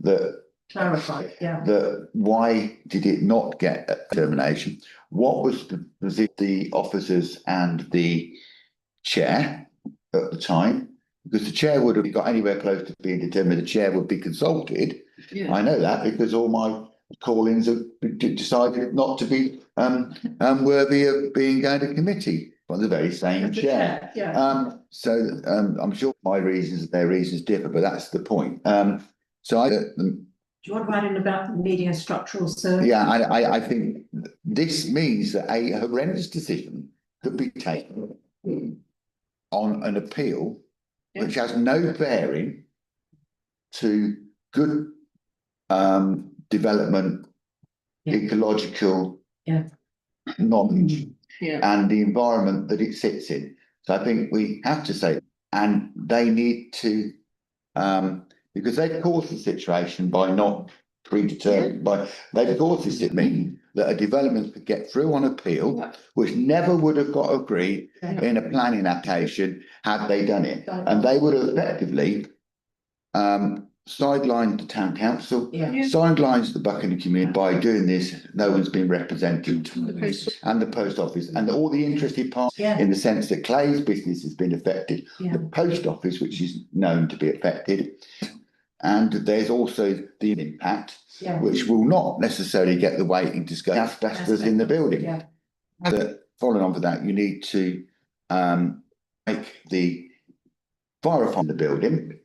that Clarify, yeah. that why did it not get a termination? What was it the officers and the chair at the time? Because the chair would have got anywhere close to being determined, the chair would be consulted. Yeah. I know that because all my call-ins have decided not to be worthy of being going to committee from the very same chair. Yeah. I'm sure my reasons, their reasons differ, but that's the point. Do you want to add in about needing a structural survey? Yeah, I think this means that a horrendous decision could be taken on an appeal which has no bearing to good development, ecological knowledge and the environment that it sits in. So I think we have to say, and they need to, because they've caused the situation by not predetermined, they've caused this, it means that a development could get through on appeal, which never would have got agreed in a planning application had they done it. And they would have effectively sidelined the town council, sidelined the Buckingham community by doing this. No one's been represented, and the post office, and all the interested parties in the sense that Clay's business has been affected, the post office, which is known to be affected, and there's also the impact, which will not necessarily get the weighting to discuss asbestos in the building. But following on for that, you need to make the fire from the building,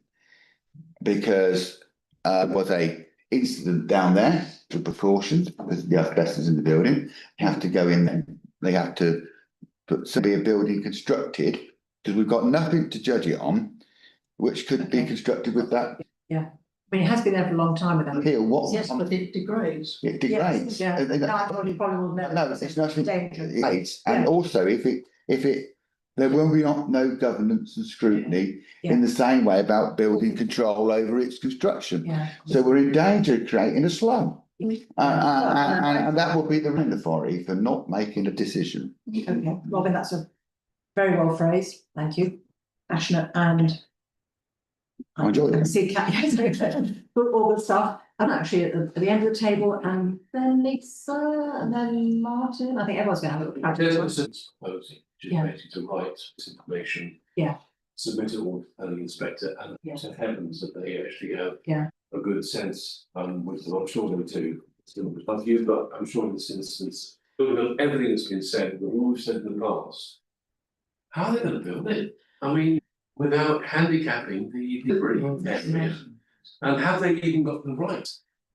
because there was a incident down there for precautions because of the asbestos in the building. You have to go in there. They have to be a building constructed, because we've got nothing to judge it on, which could be constructed with that. Yeah. I mean, it has been there for a long time without. Yes, but it degrades. It degrades. Yes, No, it's nothing. And also, if it, there will be no governance and scrutiny in the same way about building control over its construction. So we're in danger of creating a slum. And that will be the authority for not making a decision. Okay, Robin, that's a very well phrased. Thank you. Passionate and. I enjoyed it. See, all good stuff. I'm actually at the end of the table, and then Lisa, and then Martin. I think everyone's going to have a look at There's it. also proposing, which is basically to write this information. Submit it all to the planning inspector, and to heavens that they actually have a good sense, which I'm sure they do. Still above you, but I'm sure in this instance, building on everything that's been said, and all we've said in the past, how are they going to build it? I mean, without handicapping the delivery area. And have they even got the right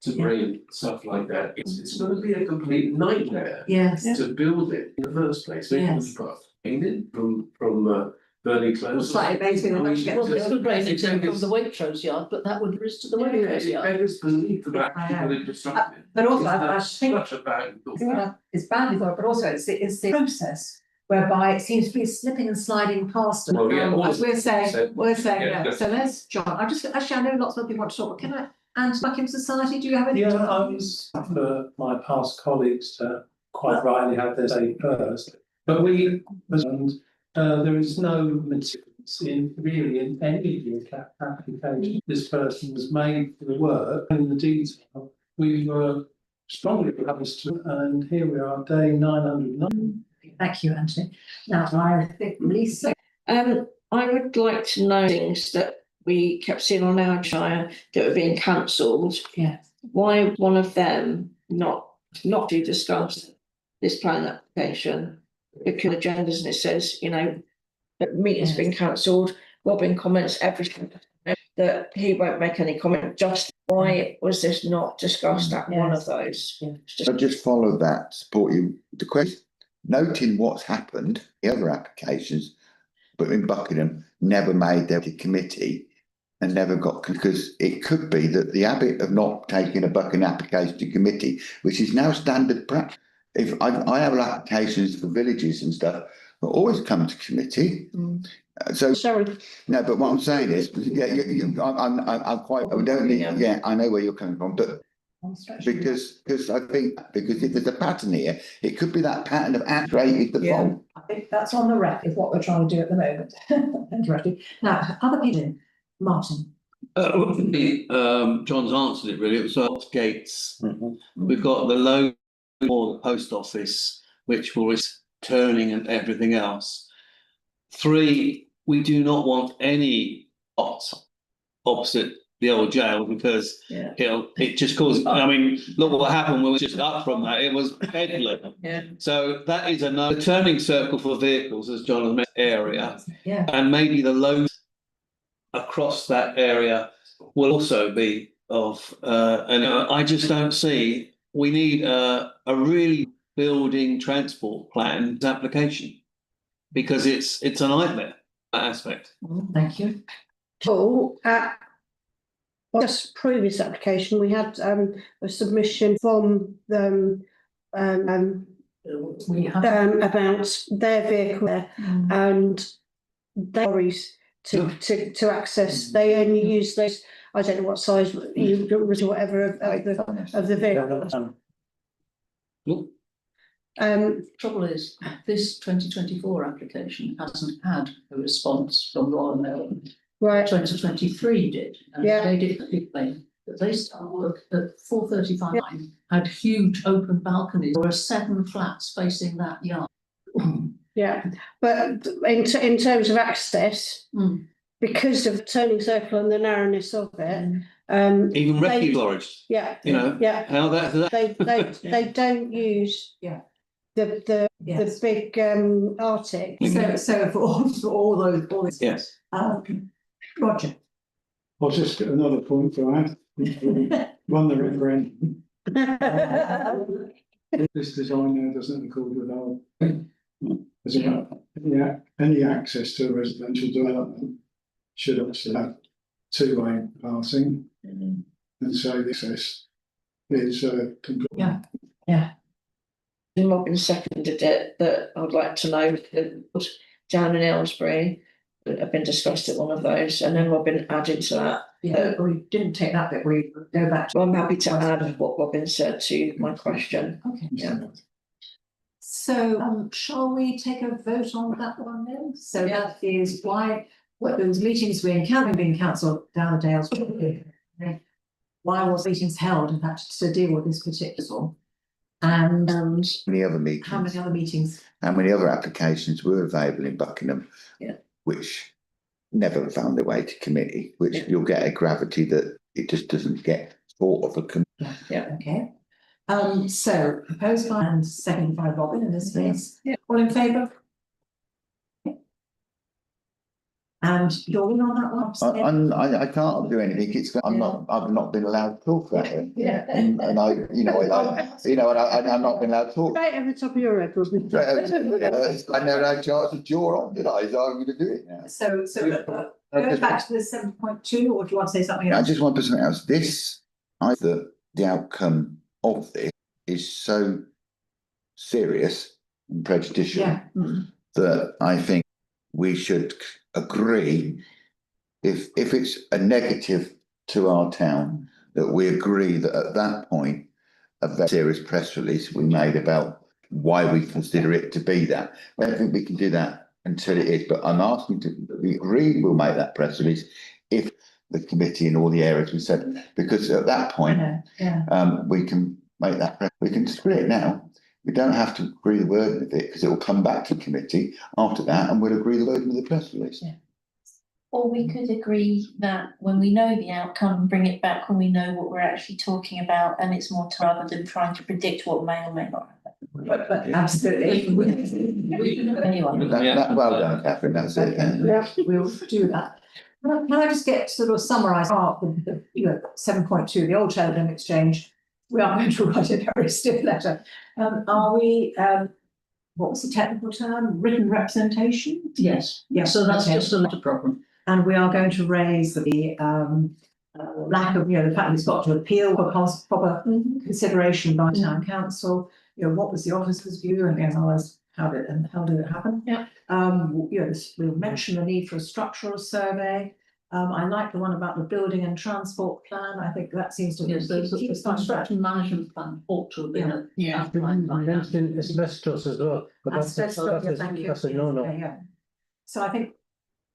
to bring stuff like that? It's going to be a complete nightmare to build it in the first place. Maybe it put in from Burning Close. Slightly amazing. Well, it's good drainage in from the Waitrose yard, but that would risk to the Waitrose yard. It is believed about people in construction. But also, I think Such a bad it's badly thought, but also it's the process whereby it seems to be slipping and sliding past. As we're saying, no. So let's, John, I know lots of people want to talk, but can I, and Buckingham Society, do you have any? Yeah, I was for my past colleagues to quite rightly have their say first, but there is no materials in any of the applications this person was made for the work and in the detail. We were strongly opposed to, and here we are, day 909. Thank you, Anthony. Now, I think Lisa. I would like to know things that we kept seeing on our Shire that were being cancelled. Why one of them not to discuss this planning application? Because agendas, and it says, the meeting's been cancelled. Robin comments everything that he won't make any comment. Just why was this not discussed at one of those? I just follow that, support you. The question, noting what's happened, the other applications, but in Buckingham never made their committee and never got, because it could be that the habit of not taking a Buckingham application to committee, which is now standard practice. If I have applications for villages and stuff, but always come to committee. Sorry. No, but what I'm saying is, I'm quite. I don't need. I know where you're coming from, but Because I think, because if there's a pattern here, it could be that pattern of created the Yeah. fault. I think that's on the rec is what we're trying to do at the moment. Thank you, Ashley. Now, other people, Martin. John's answered it really. It was gates. We've got the low for the post office, which will risk turning and everything else. 3, we do not want any spots opposite the old jail because it just caused, I mean, look what happened when we just up from that, it was peddling. Yeah. So that is a turning circle for vehicles, as John has mentioned, area. Yeah. And maybe the low across that area will also be of, and I just don't see, we need a really building transport plan application because it's a nightmare, that aspect. Thank you. So, just previous application, we had a submission from them about their vehicle there and their lorries to access. They only use those. I don't know what size you whatever of the vehicle. Trouble is, this 2024 application hasn't had a response from Royal Mail. Right. 2023 did, and they did explain that they started work at 4:35, had huge open balconies. There were 7 flats facing that yard. Yeah, but in terms of access, because of the turning circle and the narrowness of it, even refuse lorries. Yeah, you know. Yeah, how that they don't use. Yeah. The big Arctic. So for all those yes. Roger. I'll just get another point to add. Run the referendum. This design there doesn't accord with our. Any access to a residential development should obviously have 2-way passing, and so the access is complete. Yeah. Robin seconded it, that I'd like to know that down in Aylesbury have been discussed at one of those, and then Robin added to that. Yeah, we didn't take that bit, we go back to. Well, I'm happy to add what Robin said to my question. Okay. Yeah. So shall we take a vote on that one then? So that is why there was meetings being cancelled down the Dales. Why was meetings held, in fact, to deal with this particular? And Many other meetings. how many other meetings? How many other applications were available in Buckingham? Yeah. Which never found their way to committee, which you'll get a gravity that it just doesn't get thought of a committee. Yeah, okay. So proposed by and seconded by Robin in this case. Yeah. All in favour? And you're in on that one? I can't do anything. I've not been allowed to talk about it. Yeah. And I, I'm not been allowed to talk. Right over the top of your head, Robin. I never had a chance to jaw on, did I? So I'm going to do it now. So go back to the 7.2, or do you want to say something else? I just want to say something else. The outcome of this is so serious and prejudicial that I think we should agree, if it's a negative to our town, that we agree that at that point a very serious press release we made about why we consider it to be that. I don't think we can do that until it is, but I'm asking we agree we'll make that press release if the committee in all the areas we said, because at that point we can make that we can disagree it now. We don't have to agree the word with it because it will come back to committee after that and we'll agree the word with the press release. Yeah. Or we could agree that when we know the outcome, bring it back when we know what we're actually talking about, and it's more time rather than trying to predict what may or may not happen. But absolutely. Anyway. Well done, Catherine, that's it. Yeah, we'll do that. Can I just get sort of summarise with the 7.2, the old Cheltenham Exchange? We are going to write a very stiff letter. Are we, what was the technical term? Written representation? Yes. Yeah. So that's just a little problem. And we are going to raise the lack of, the fact that it's got to appeal for proper consideration by town council. What was the officer's view, and how did it happen? Yeah. We'll mention the need for a structural survey. I like the one about the building and transport plan. I think that seems to. Yes, there's keep a us on track. construction management plan ought to have been. Yeah. outlined by now. Mentioned asbestos as well, but that's Asbestos, yeah, thank you. that's a no-no. Yeah. So I think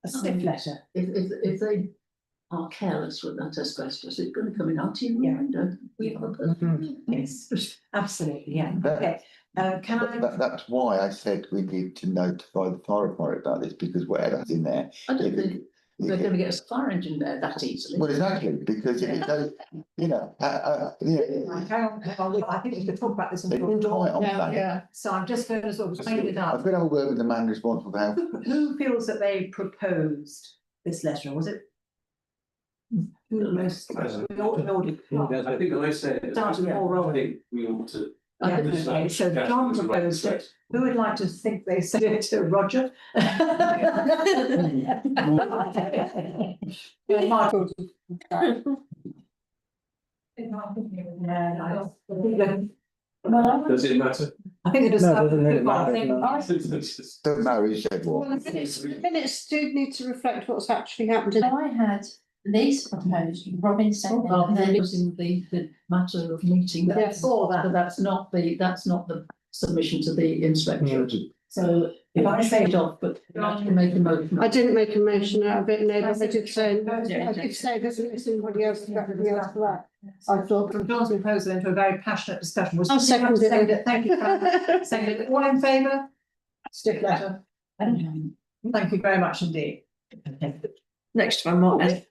a stiff letter. If they are careless with that asbestos, it's going to come in our TV window. We have a person. Yes, absolutely, yeah, That- okay. Can I? That's why I said we need to notify the fire authority about this, because whatever's in there. I don't think they're it- going to get a fire engine there that easily. Well, exactly, because if it goes, you know, Hang on, I think we should talk about this in They full can door. try it on that. Yeah. So I'm just going to sort of wind it I've up. got to have a word with the man responsible for health. Who feels that they proposed this letter, was it? Who most? We all. I think I said, Start with Paul I Rowland. think we ought to. Yeah, okay, so John proposed it. Who would like to think they said it to Roger? Michael. Does it matter? I think it does. No, it doesn't really matter, no. Don't marry, he said Well, what? the minutes do need to reflect what's actually happened. So I had Lisa proposed, Robin seconded, Well, and then then it was in the matter of meeting. Yeah, saw that. But that's not the submission to the inspector. So If I say it off, but you have to make a motion. I didn't make a motion out of it, no, but I did say, there's anybody else, anybody else for that. I thought. from John's proposal into a very passionate discussion was. I'll second it. Thank you, Fran. Seconded it. All in favour? Stiff letter. Thank you very much indeed. Next one, Martin.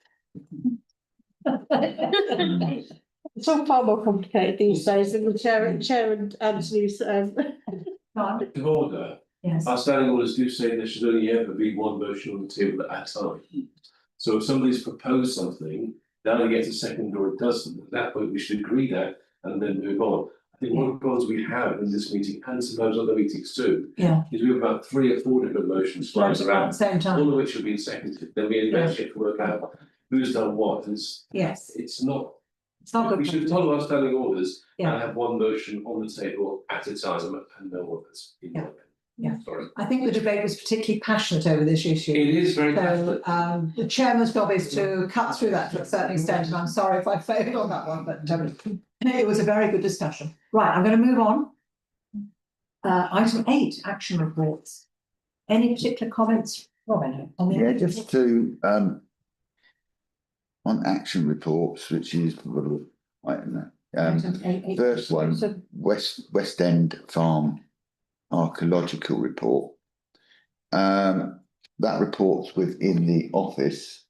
It's all far more complicated these days than the chair and Anthony's, Point of order, Yes. our standing orders do say there should only ever be one motion on the table at a time. So if somebody's proposed something, now it gets a second or it doesn't, at that point we should agree that and then move on. I think one of the problems we have in this meeting and sometimes other meetings too, Yeah. is we have about 3 or 4 different motions flying At the around, same all time, of which have been seconded, then we actually have to work out who's done what, and yes, it's not. it's not good. We should follow our standing orders Yeah. and have one motion on the table at a time and no others. Yeah. Sorry. I think the debate was particularly passionate over this issue. It is very. So the chairman's job is to cut through that to a certain extent, and I'm sorry if I failed on that one, but it was a very good discussion. Right, I'm going to move on. Item 8, action reports. Any particular comments, Robin? On the Yeah, just to, on action reports, which is, I don't know. Item 8. First one, So, West End Farm archaeological report. That report's within the office.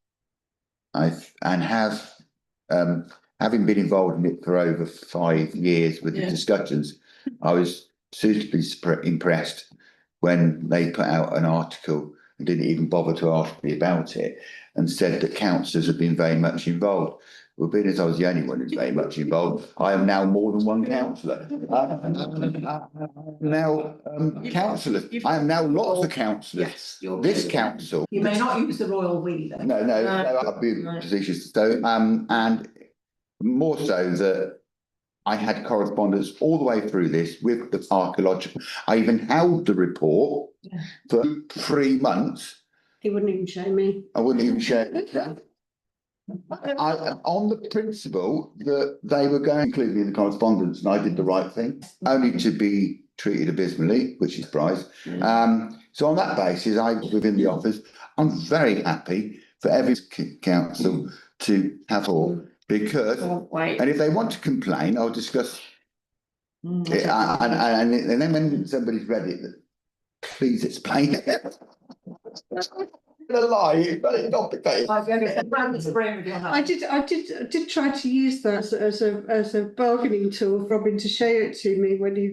Having been involved in it for over 5 years with the Yeah. discussions, I was suitably impressed when they put out an article and didn't even bother to ask me about it and said that councillors have been very much involved. Well, being as I was the only one who's very much involved, I am now more than one councillor. Now, councillors, I am now lots of councillors. Yes, you're. This council. you may not use the royal we though. No, I've been positions, so, and more so that I had correspondence all the way through this with the archaeological. I even held the report for 3 months. he wouldn't even show me. I wouldn't even share it. On the principle that they were going to include me in the correspondence, and I did the right thing, only to be treated abysmally, which is surprise. So on that basis, within the office, I'm very happy for every council to have all, because, Wait. and if they want to complain, I'll discuss it, and then when somebody's read it, please explain it. A lie, but it's complicated. I'm going to brand this brain with your hand. I did try to use that as a bargaining tool for Robin to show it to me when he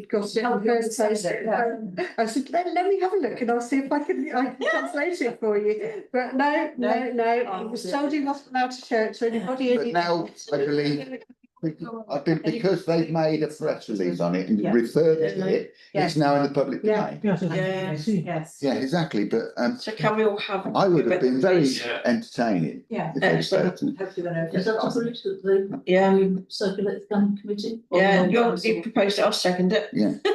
got it in the first place. I said, let me have a look and I'll see if I can translate it for you. But no, I was told he wasn't allowed to show it to anybody. But now, I believe, because they've made a press release on it and referred to it, it's now in the public domain. Yes. Yeah, exactly, but So can we all have? I would have been very Yeah. entertaining. Yeah. if they'd spoken. Hopefully they're Is that okay. approved at the Yeah, circulate planning committee? yeah, you proposed it, I'll second it.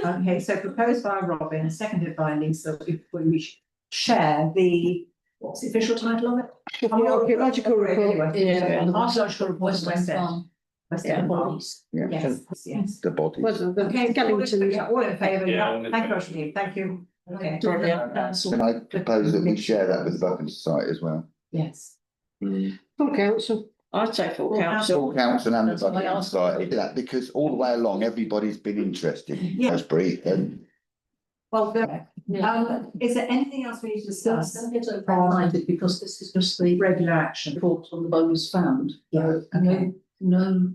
Okay, so proposed by Robin, seconded by Lisa, if we share the, what's the official title of it? The archaeological report. Yeah. The archaeological report is West End. West Yeah. End Farm. Yeah, Yes. the bodies. Well, the Okay, Skellington. yeah, all in favour, Yeah, yeah, thank you, Rosalie, thank you. Okay. Brilliant. Can I propose that we share that with the Buckingham Society as well? Yes. Full council. I'd say full Full council. Full council and the That's why I Buckingham asked. Society, that because all the way along, everybody's been interested. Yeah. That's brief, and Well, good. Is there anything else we need to discuss? Don't get overexcited because this is just the Regular action. report on the bones found. Yeah, okay. No,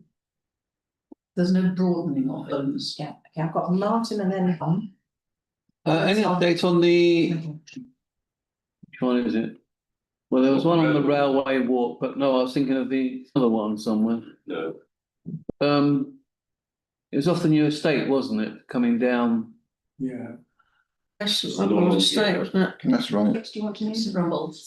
there's no broadening of bones. Yeah, okay, I've got Martin and then Tom. Any update on which one is it? Well, there was one on the railway walk, but no, I was thinking of the other one somewhere. No. It was off the new estate, wasn't it, coming down? Yeah. That's a state, wasn't it? that's right. Do you want to name? Rumbles.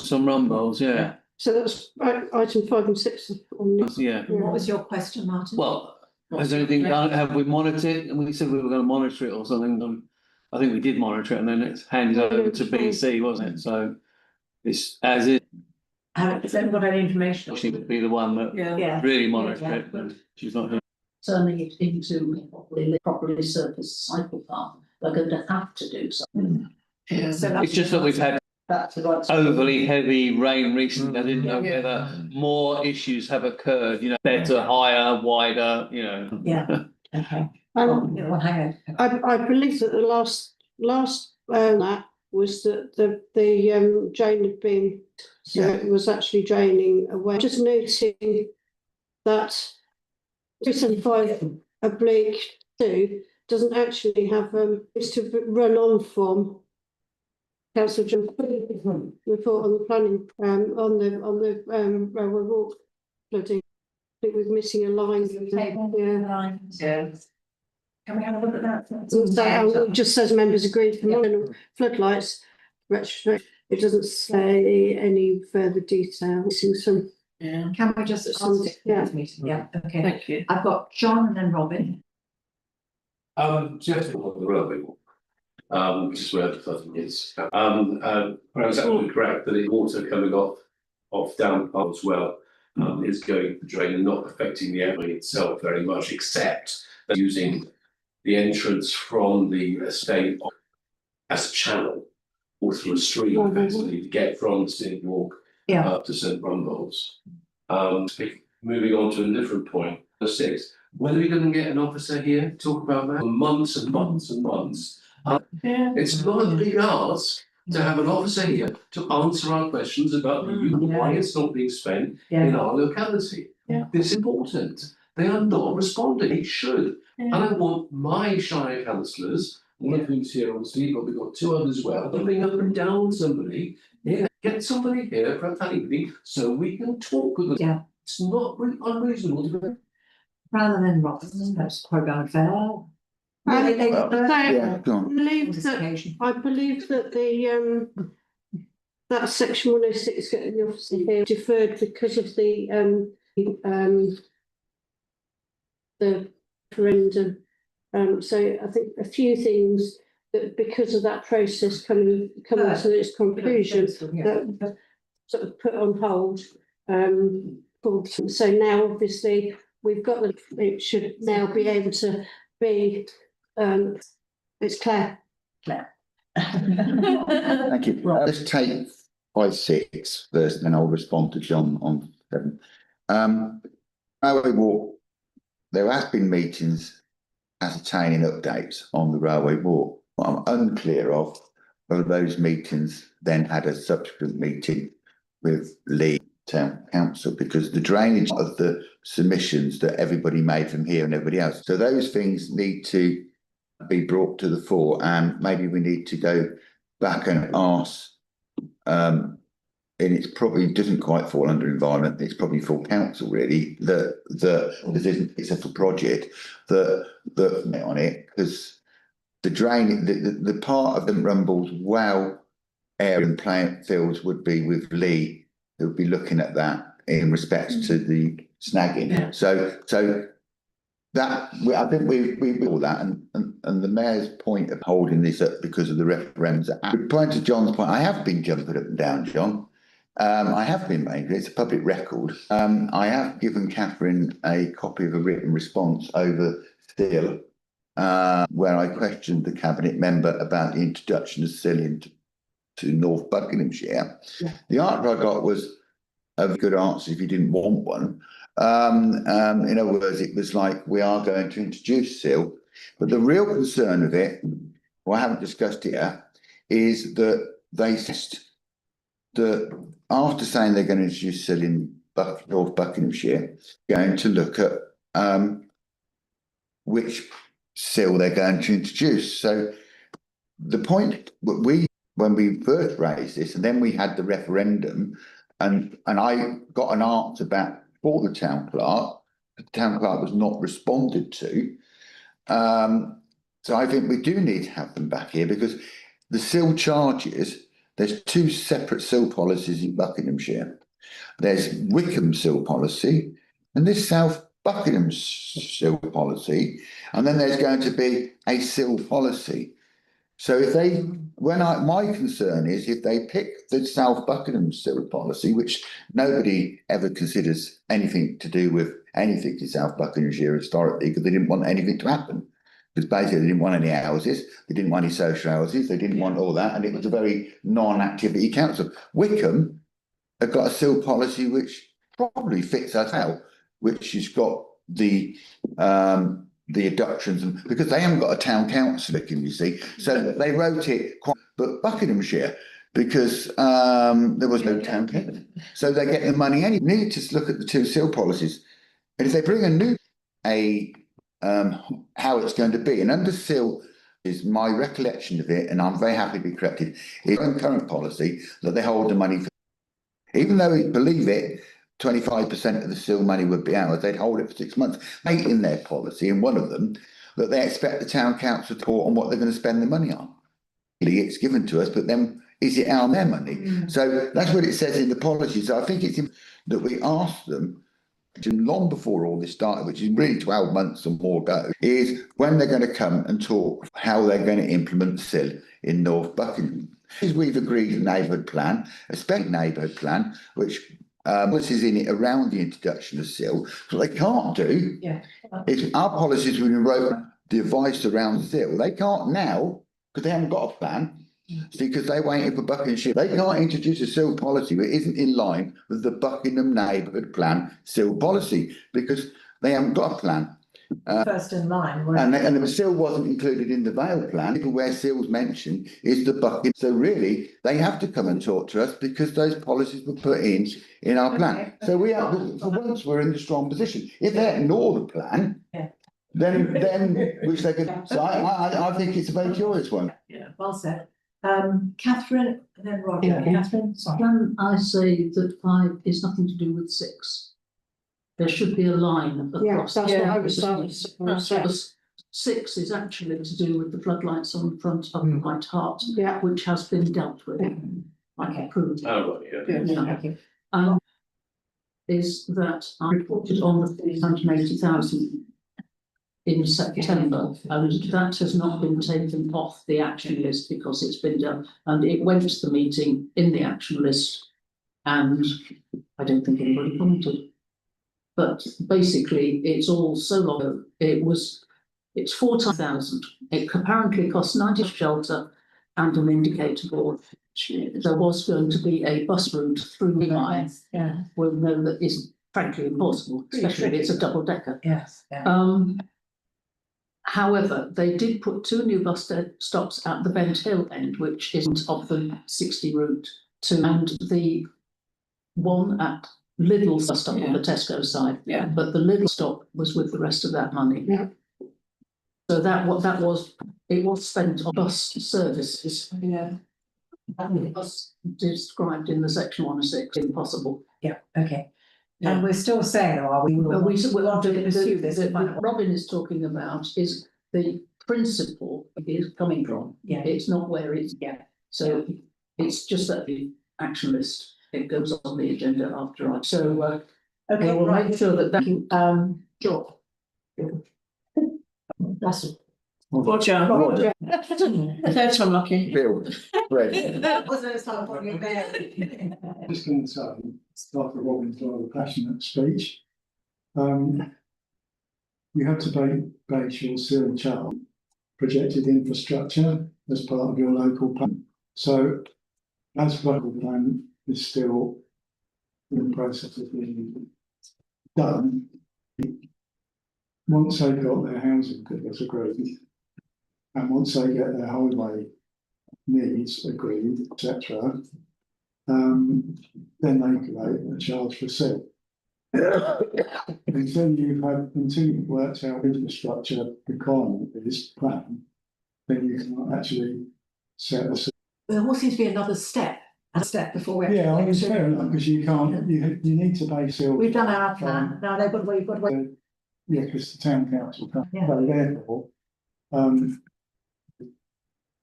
Some rumbles, yeah. So that's item 5 and 6 on this. Yeah. What was your question, Martin? Well, has anything done? Have we monitored it? And we said we were going to monitor it or something. I think we did monitor it, and then it's handed over to BC, wasn't it? So it's as it. Has anyone got any information? She would be the one that Yeah. really monitored it, but she's not here. Turning it into a properly surfaced cycle path, they're going to have to do something. Yeah. So It's just that we've had That's the right. overly heavy rain recently. I didn't know whether more issues have occurred, better, higher, wider, Yeah, okay. Well, hang on. I believe that the last that was that the drain had been, so it was actually draining away. Just noting that 375/2 doesn't actually have it's to run on from Council report on the planning on the railway walk flooding. I think we're missing a line. Yeah. Can we have a look at that? It just says members agreed for modern floodlights. It doesn't say any further detail. Missing some. Yeah. Can we just ask it Yeah. this meeting? Yeah, okay. Thank you. I've got John and then Robin. Just on the railway walk, which is where the flooding is. I was absolutely correct that the water coming off down the as well, is going the drain and not affecting the area itself very much, except that using the entrance from the estate as a channel or through a stream, basically, to get from St Walk up to St Rumbold's. Moving on to a different point, the 6th. When are we going to get an officer here to talk about that? For months and months and months. It's not a big ask to have an officer here to answer our questions about why it's not being spent in our locality. This is important. They are not responding. They should. And I want my Shire councillors, one of whom's here obviously, but we've got 2 others as well, jumping up and down somebody. Yeah, get somebody here for a planning meeting so we can talk with them. Yeah. It's not unreasonable to go. Rather than Robin, that's programme fair. I Yeah, go on. believe that the that section 106 getting the officer here deferred because of the referendum. So I think a few things that because of that process coming to its conclusion that sort of put on hold. So now obviously we've got it should now be able to be it's Claire. Thank you. Let's take 5, 6 first, then I'll respond to John on 7. Railway walk, there has been meetings ascertaining updates on the railway walk. What I'm unclear of whether those meetings then had a subsequent meeting with Leigh Town Council, because the drainage of the submissions that everybody made from here and everybody else. So those things need to be brought to the fore, and maybe we need to go back and ask, and it's probably doesn't quite fall under environment, it's probably full council really, that this isn't it's a project that on it, because the drain, the part of the Rumbles well area and plant fields would be with Leigh, who would be looking at that in respect to the snagging. Yeah. So that I think we all that, and the mayor's point of holding this up because of the referendums. Point to John's point, I have been jumping up and down, John, I have been made, it's a public record. I have given Catherine a copy of a written response over Still, where I questioned the cabinet member about the introduction of Still into North Buckinghamshire. Yeah. The answer I got was a good answer if you didn't want one. In other words, it was like, we are going to introduce Still, but the real concern of it, well, I haven't discussed it yet, is that they said that after saying they're going to introduce Still in North Buckinghamshire, going to look at which Still they're going to introduce. So the point that when we first raised this, and then we had the referendum, and I got an answer back for the town clerk. The town clerk was not responded to. So I think we do need to have them back here, because the Still charges, there's two separate Still policies in Buckinghamshire. There's Wickham Still policy, and there's South Buckinghamshire policy, and then there's going to be a Still policy. So if they, my concern is if they pick the South Buckinghamshire policy, which nobody ever considers anything to do with anything in South Buckinghamshire historically, because they didn't want anything to happen. Because basically they didn't want any houses, they didn't want any social houses, they didn't want all that, and it was a very non-activity council. Wickham have got a Still policy which probably fits us out, which has got the abductions, and because they haven't got a town council, you see, so they wrote it quite, but Buckinghamshire, because there was no town council, so they get the money. And you need to look at the two Still policies, and if they bring a new how it's going to be, and under Still is my recollection of it, and I'm very happy to be corrected, is current policy that they hold the money for, even though we believe it, 25% of the Still money would be ours, they'd hold it for 6 months. They in their policy, and one of them, that they expect the town council to report on what they're going to spend the money on. It's given to us, but then is it our their money? So that's what it says in the policy. So I think it's that we ask them, long before all this started, which is really 12 months and more ago, is when they're going to come and talk how they're going to implement Still in North Buckingham. We've agreed a neighbourhood plan, a special neighbourhood plan, which policies in it around the introduction of Still. So they can't do, if our policies we wrote the advice around Still, they can't now, because they haven't got a plan, because they're waiting for Buckinghamshire. They can't introduce a Still policy that isn't in line with the Buckingham neighbourhood plan Still policy, because they haven't got a plan. First in line. And the Still wasn't included in the Vale plan. Where Still's mentioned is the Buckingham. So really, they have to come and talk to us, because those policies were put in our plan. Okay. So we have, for once, we're in a strong position. If they ignore the plan, then which they could. So I think it's a very curious one. Yeah, well said. Catherine, and then Roger. Yeah. Catherine, sorry. Can I say that 5 is nothing to do with 6? There should be a line across. That's what I was saying. 6 is actually to do with the floodlights on the front of the White Hart, which has been dealt with. I can prove. Oh, right, yeah. Thank you. Is that I reported on the 380,000 in September, and that has not been taken off the action list because it's been done, and it went to the meeting in the action list, and I don't think anybody commented. But basically, it's all so long. It's 4,000. It apparently costs 90 shelter and an indicator board. There was going to be a bus route through the line. Well, no, that isn't frankly impossible, especially if it's a double decker. Yes. However, they did put 2 new bus stops at the Bent Hill end, which isn't of the 60 route to, and the one at Lidl bus stop on the Tesco side. But the Lidl stop was with the rest of that money. So that was it was spent on bus services. And it was described in the section 106, impossible. Okay. And we're still saying, are we? We'll pursue this. What Robin is talking about is the principle is coming from. It's not where it's. So it's just that the action list, it goes on the agenda after. So okay, we'll make sure that sure. Roger. Third time lucky. Bill, Fred. That wasn't a time for your bear. Just going to say, after Robin's rather passionate speech, you have to base your civil chart projected infrastructure as part of your local plan. So, as local plan is still in the process of being done, once they've got their housing figures agreed, and once they get their highway needs agreed, etc., then they calculate a charge for SIL. Until you've worked out infrastructure requirement for this plan, then you can't actually set a. There almost seems to be another step before we. Yeah, I mean, fair enough, because you can't, you need to base it. We've done our plan, now they've got to wait, Yeah, because the town council can't, Yeah. so therefore,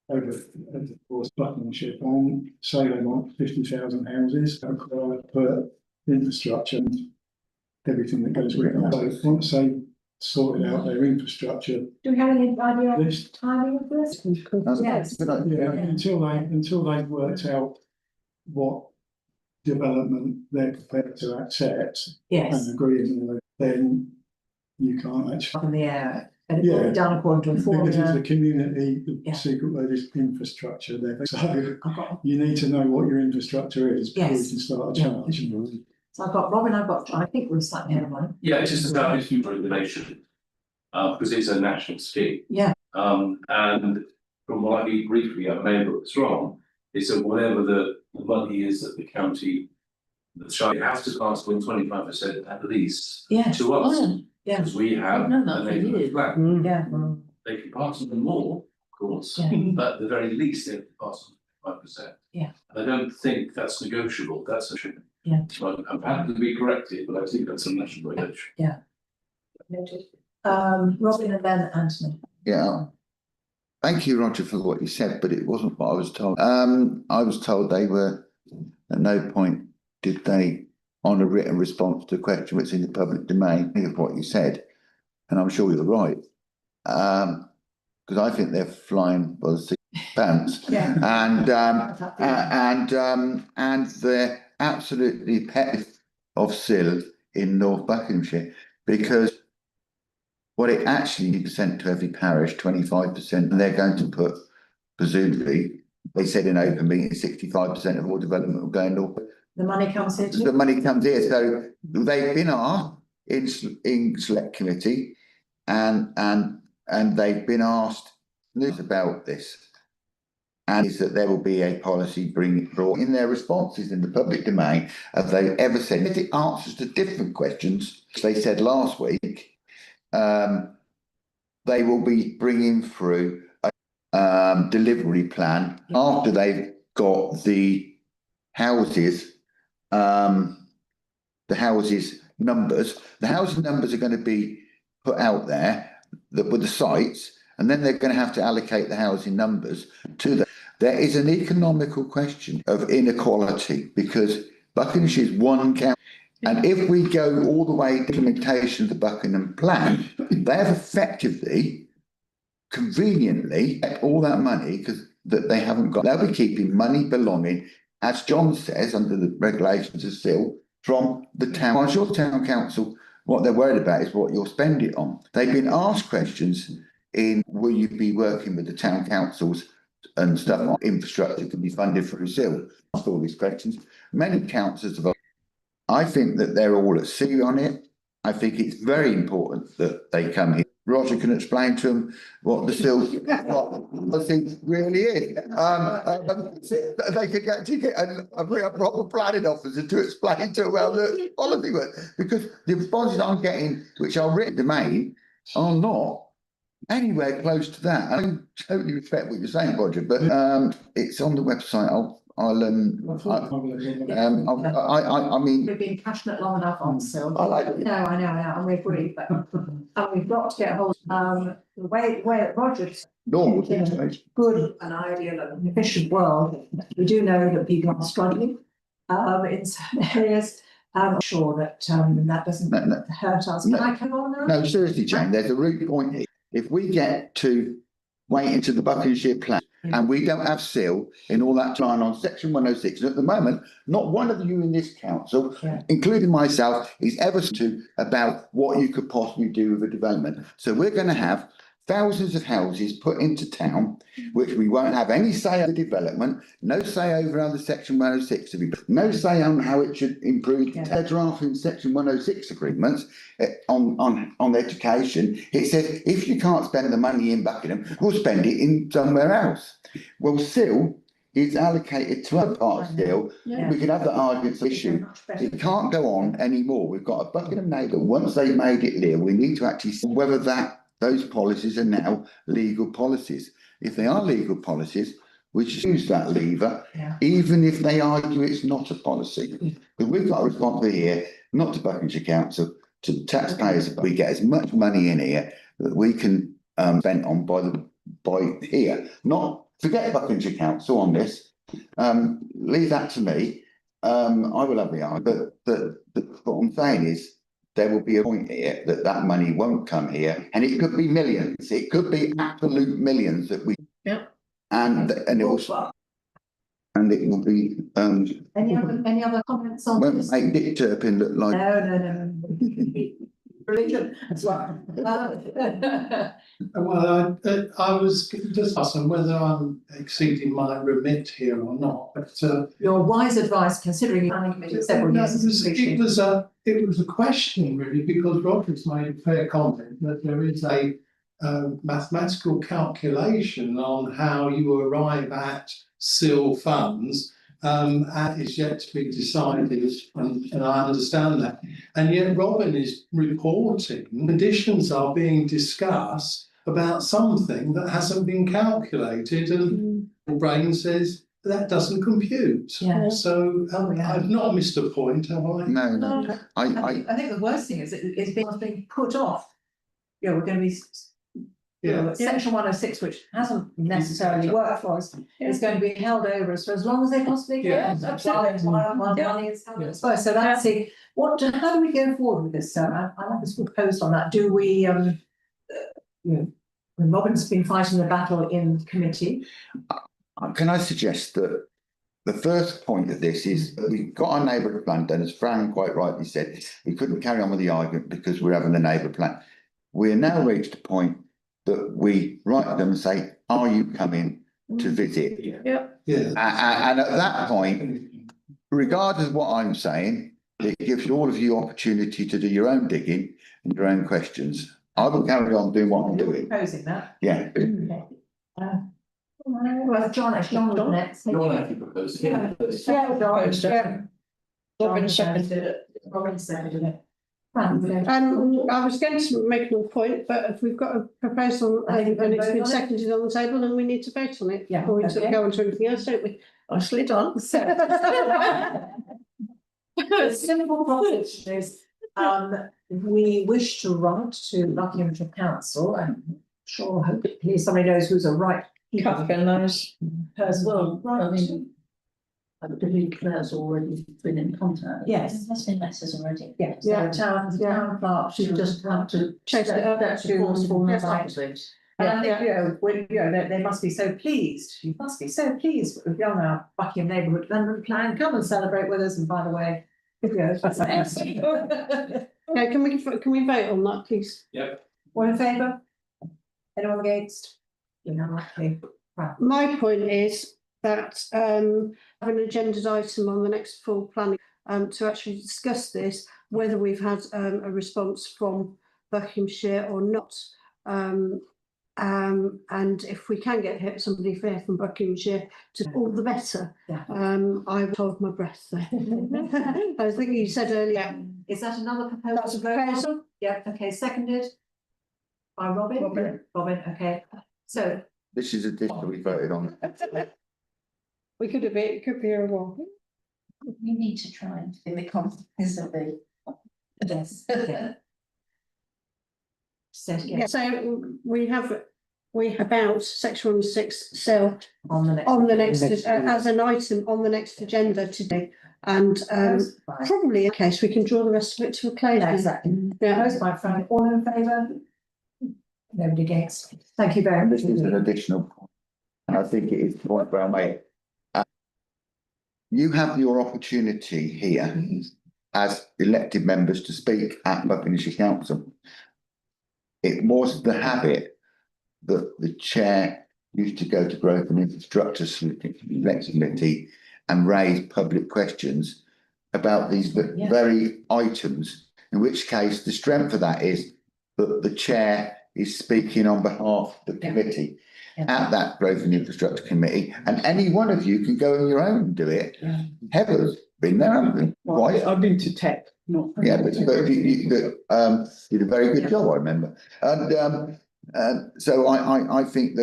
over the course Buckinghamshire plan, say they want 50,000 houses per infrastructure and everything that goes with it. So once they sorted out their infrastructure, Do we have any idea of this, the timing of this? Yes. yeah, until they've worked out what development they're prepared to accept Yes, and agree on, then you can't actually. up in the air, and it's all done according to a Because it's formula. the community, the Yeah. secret word is infrastructure there, so I've got, you need to know what your infrastructure is before you Yes. can start a Yeah. charge. so I've got Robin, I've got John, I think we're slightly ahead of one. Yeah, it's just about huge regulation, because it's a national scheme. Yeah. And from what I read briefly, I may have got this wrong, is that whatever the money is that the county, the Shire has to pass on 25% at least Yeah. to us, Yeah, because we have. I've known that a for neighbourhood years. plan. yeah, They can pass on more, of course, Yeah. but at the very least, they have to pass on 5%. Yeah. I don't think that's negotiable, that's a. Yeah. So I'm happy to be corrected, but I think that's a national regulation. noted. Robin and then Anthony. Yeah. Thank you, Roger, for what you said, but it wasn't what I was told. I was told they were, at no point did they, on a written response to a question which is in the public domain, think of what you said, and I'm sure you're right. Because I think they're flying by the seat of their pants. Yeah. And they're absolutely pet of SIL in North Buckinghamshire, because what it actually percent to every parish, 25%, and they're going to put, presumably, they said in open meeting, 65% of all development will go in North. The money comes here The too. money comes here, so they've been asked in select committee, and they've been asked about this. And is that there will be a policy brought in their responses in the public domain. Have they ever said the answers to different questions? They said last week, they will be bringing through a delivery plan after they've got the houses numbers. The housing numbers are going to be put out there with the sites, and then they're going to have to allocate the housing numbers to them. There is an economical question of inequality, because Buckinghamshire is one county, and if we go all the way to implementation of the Buckingham plan, they have effectively, conveniently, all that money because that they haven't got. They'll be keeping money belonging, as John says, under the regulations of SIL, from the town. Whilst your town council, what they're worried about is what you'll spend it on. They've been asked questions in, will you be working with the town councils and stuff on infrastructure can be funded through SIL? Asked all these questions. Many councils have. I think that they're all at sea on it. I think it's very important that they come here. Roger can explain to them what the SIL policy really is. They could get a proper planning officer to explain to them how the policy works, because the responses I'm getting, which are written domain, are not anywhere close to that. I totally respect what you're saying, Roger, but it's on the website. I mean, We've been passionate long enough on SIL. I like it. No, I know, and we agree, but we've got to get a hold the way that Roger's normal in a situation. good and ideal and efficient world. We do know that people are struggling in some areas. I'm sure that that doesn't hurt us. Can I come on now? No, seriously, Jane, there's a root point here. If we get to waiting to the Buckinghamshire plan. And we don't have seal in all that time on section 106. And at the moment, not one of you in this council, including myself, is ever to about what you could possibly do with a development. So we're going to have thousands of houses put into town, which we won't have any say on the development, no say over how the section 106 no say on how it should improve. They're drafting section 106 agreements on education. It says if you can't spend the money in Buckingham, we'll spend it in somewhere else. Well, still is allocated to other parts still. We could have the arguments issue. It can't go on anymore. We've got a Buckingham neighbour. Once they've made it clear, we need to actually see whether those policies are now legal policies. If they are legal policies, we should use that lever, even if they argue it's not a policy. Because we've got a responsibility here, not to Buckinghamshire Council, to the taxpayers. We get as much money in here that we can spend on by here. Not forget Buckinghamshire Council on this. Leave that to me. I will have the argument. But what I'm saying is, there will be a point here that money won't come here, and it could be millions. It could be absolute millions that we. And it will. And it will be. Any other comments on Won't this? make Dick Turpin look like. No. Religion as well. Well, I was just asking whether I'm exceeding my remit here or not, but Your wise advice, considering you're planning committee several years, is appreciated. it was a question really, because Roger's made a fair comment that there is a mathematical calculation on how you arrive at SIL funds. And is yet to be decided, and I understand that. And yet Robin is reporting conditions are being discussed about something that hasn't been calculated, and the brain says that doesn't compute. So I've not missed a point, have I? No. I think the worst thing is it's being put off. We're going to be. Section 106, which hasn't necessarily worked for us, is going to be held over us for as long as they possibly can. While money is held as well. So that's it. How do we go forward with this? I like this proposed on that. Do we, when Robin's been fighting the battle in committee. Can I suggest that the first point of this is we've got our neighbourhood plan done, as Fran quite rightly said, we couldn't carry on with the argument because we're having the neighbourhood plan. We're now reached a point that we write to them and say, are you coming to visit? And at that point, regardless of what I'm saying, it gives all of you opportunity to do your own digging and your own questions. I will carry on doing what I'm doing. Proposing that. Yeah. Well, John was next. John actually proposed. Robin seconded it. Robin seconded it. I was going to make more point, but if we've got a proposal and it's been seconded on the table, then we need to vote on it before we go on to anything else, don't we? Nicely done. The simple proposition is, we wish to write to Buckinghamshire Council, and hopefully somebody knows who's a right. Catherine knows. As well, right. I believe Claire's already been in contact. Yes. There's been letters already. Yes, the town clerk, She just had to chase it up. That's the forcefulness of it. And I think, they must be so pleased. You must be so pleased with our Buckingham neighbourhood development plan. Come and celebrate with us. And by the way, that's excellent. Yeah, can we vote on that, please? Yep. All in favour? Anyone against? Unanimously. My point is that have an agendaed item on the next full planning to actually discuss this, whether we've had a response from Buckinghamshire or not. And if we can get somebody fair from Buckinghamshire, to all the better. I've hold my breath there. I think you said earlier. Is that another proposal? That's a proposal. Yeah, okay, seconded by Robin. Robin, okay. So. This is a dish that we voted on. We could have it could be a while. We need to try and in the compromise of it. Yes. Yeah, so we have about section 106 sale on the next as an item on the next agenda today, and probably in case we can draw the rest of it to a close. Exactly. Proposed by Frank. All in favour? Nobody against. Thank you very much. This is an additional point, and I think it is the point well made. You have your opportunity here as elected members to speak at Buckinghamshire Council. It was the habit that the chair used to go to Growth and Infrastructure Committee and raise public questions about these very items, in which case the strength of that is that the chair is speaking on behalf of the committee at that Growth and Infrastructure Committee, and any one of you can go on your own and do it. Heather's been there, haven't you? Well, I've been to tech, not. Yeah, but you did a very good job, I remember. And so I think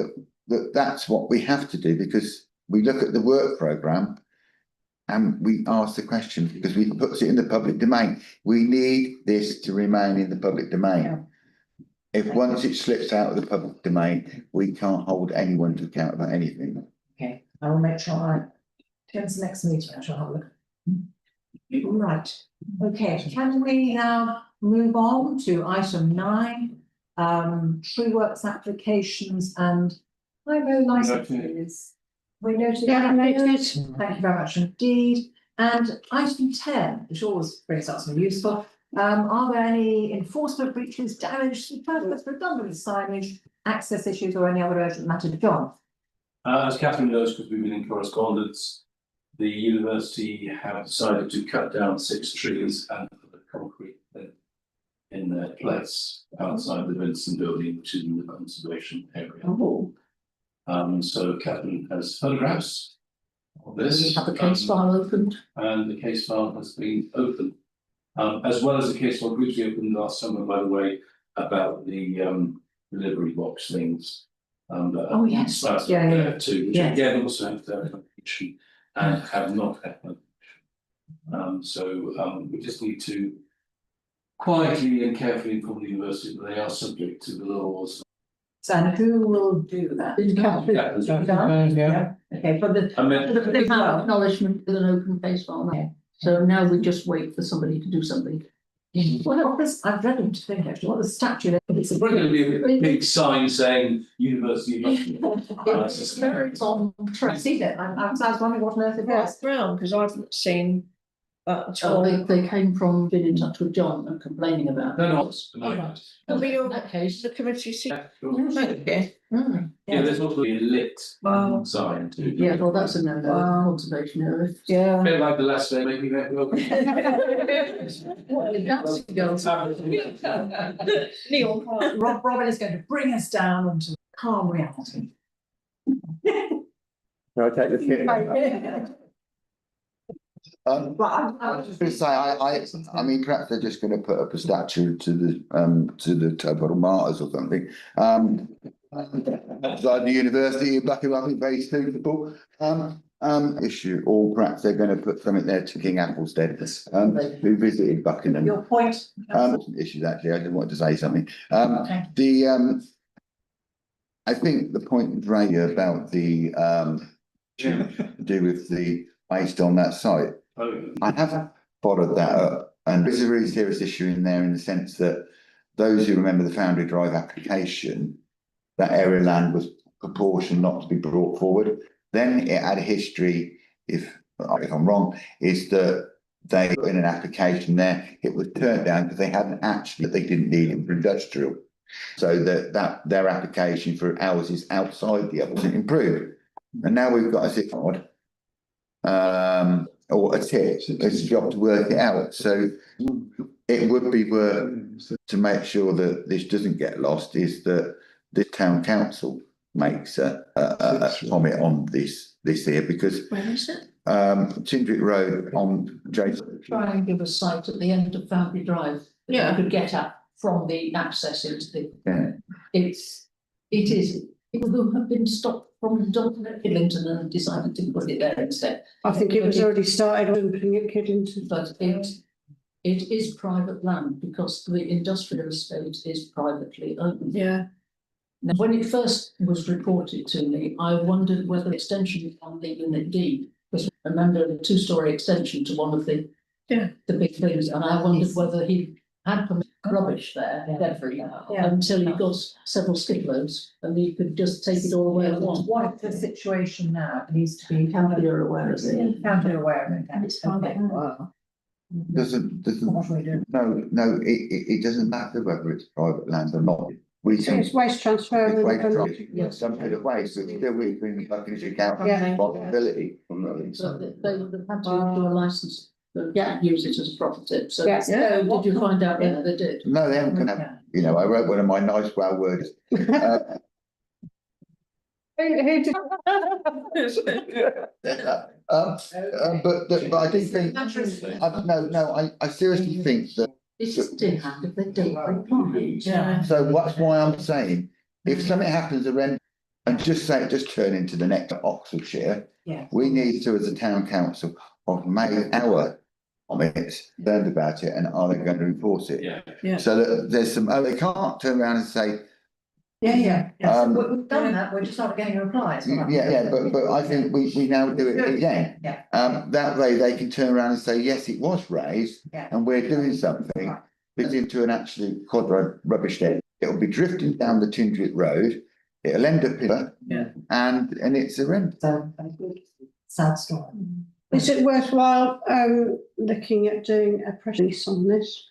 that's what we have to do, because we look at the work programme and we ask the question, because we put it in the public domain. We need this to remain in the public domain. If once it slips out of the public domain, we can't hold anyone to account about anything. Okay, I will make sure I turn to the next meeting, I shall have a look. Right, okay, can we now move on to item 9, tree works applications and highway licenses? We noted. Yeah, noted. Thank you very much indeed. And item 10, which always brings out something useful. Are there any enforcement breaches, damage, superfluous, redundant signage, access issues, or any other urgent matter? John? As Catherine knows, because we've been in correspondence, the university have decided to cut down 6 trees and put a concrete in their place outside the Vincent building, which is in the conservation area. Oh, So Catherine has photographs of this. we have a case file opened. And the case file has been opened. As well as the case file briefly opened last summer, by the way, about the delivery box things. Oh, yes. Yeah. Too, which Yeah. again also have their application and have not had one. So we just need to quietly and carefully inform the university that they are subject to the laws. So and who will do that? Yeah. Okay, but They have acknowledgement with an open case file now. So now we just wait for somebody to do something. Well, I've read them to think actually, what the statute is. It's probably going to be a big sign saying University of It's very on I've track. seen it, I was wondering what on earth it Yeah, was. it's brown, because I haven't seen that at So all. they came from being in touch with John and complaining about. No, no. it. Oh, right. It'll be In that case. the committee seat. Yeah, sure. Thank you. Yeah, there's also a lit Wow. sign too. Yeah, well, that's a no-no, Wow. conservation area. Yeah. A bit like the last day, make me very welcome. That's girls. Neil. Robin is going to bring us down into calm reality. Can I take the I was just going to say, I mean, perhaps they're just going to put up a statue to the Towbottle Martyrs or something. Outside the university in Buckingham, I think very suitable. Issue, or perhaps they're going to put something there to King Applestead, who visited Buckingham. Your point. Issues actually, I didn't want to say something. Okay. I think the point Ray about the to do with the based on that site. I have followed that up, and there's a really serious issue in there in the sense that those who remember the Foundry Drive application, that area of land was proportioned not to be brought forward. Then it had a history, if I'm wrong, is that they put in an application there, it was turned down because they didn't need it for industrial. So that their application for houses outside the other wasn't improved. And now we've got a zip code. Or a tip, it's a job to work it out. So it would be worth to make sure that this doesn't get lost, is that the town council makes a comment on this here, because Where is it? Tindrick Road on Jason. Try and give a site at the end of Foundry Drive. That Yeah. you could get at from the access into the. Yeah. It is, people who have been stopped from Kidlington and decided to put it there instead. I think it was already started opening at Kidlington. But it is private land because the industrial estate is privately owned. Yeah. Now, when it first was reported to me, I wondered whether the extension on the unit D, because remember the 2-story extension to one of the big things, and I wondered whether he had permission rubbish there, debris, Yeah. until you got several skiploads, and you could just take it all away at once. What the situation now needs to be You're aware of it. counted aware of it. And it's private. Okay, wow. Doesn't, What do we do? it doesn't matter whether it's private land or not. We So can. it's waste transfer. It's waste and- transfer, some bit of waste, but still we bring the Buckinghamshire Council Yeah. responsibility from that. So they would have had to do a license to use it as a profit tip, so. Yes. Yeah, did you find out whether they did? No, they haven't gonna have, you know, I wrote one of my nice wow words. Who did? But I do think, I seriously think that, It's just in hand if they don't comply. Yeah. so that's why I'm saying, if something happens around, and just turn into the next Oxfordshire. Yeah. We need to, as a town council, have made our comments, learned about it, and are they going to enforce it? Yeah. So that there's some, they can't turn around and say, Yeah. We've done that, we're just not getting replies. but I think we now do it again. Yeah. That way they can turn around and say, yes, it was raised, Yeah. and we're doing something. It's into an absolute quadro rubbish den. It'll be drifting down the Tindrick Road, it'll end up here. Yeah. And it's a rent. So, sad story. Is it worthwhile looking at doing a press release on this?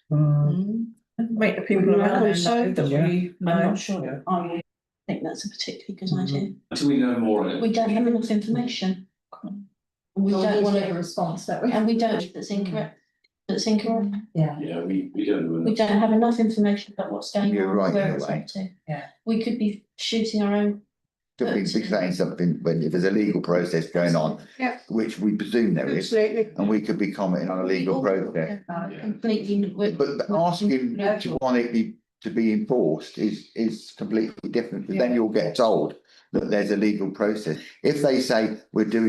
Make the people around there know that we I'm know. not sure, I think that's a particularly good idea. Until we know more on We it. don't have enough information. We don't want a to, response, don't we? and we don't, that's incorrect, Yeah. Yeah, we don't know. we don't have enough information about what's going You're on, right, where in a it's way. up to. Yeah. We could be shooting our own. Could be saying something when if there's a legal process going on, Yeah. which we presume there is, Absolutely. and we could be commenting on a legal process. Completely. But asking to want it to be enforced is completely different, because then you'll get told that there's a legal process. If they say we're doing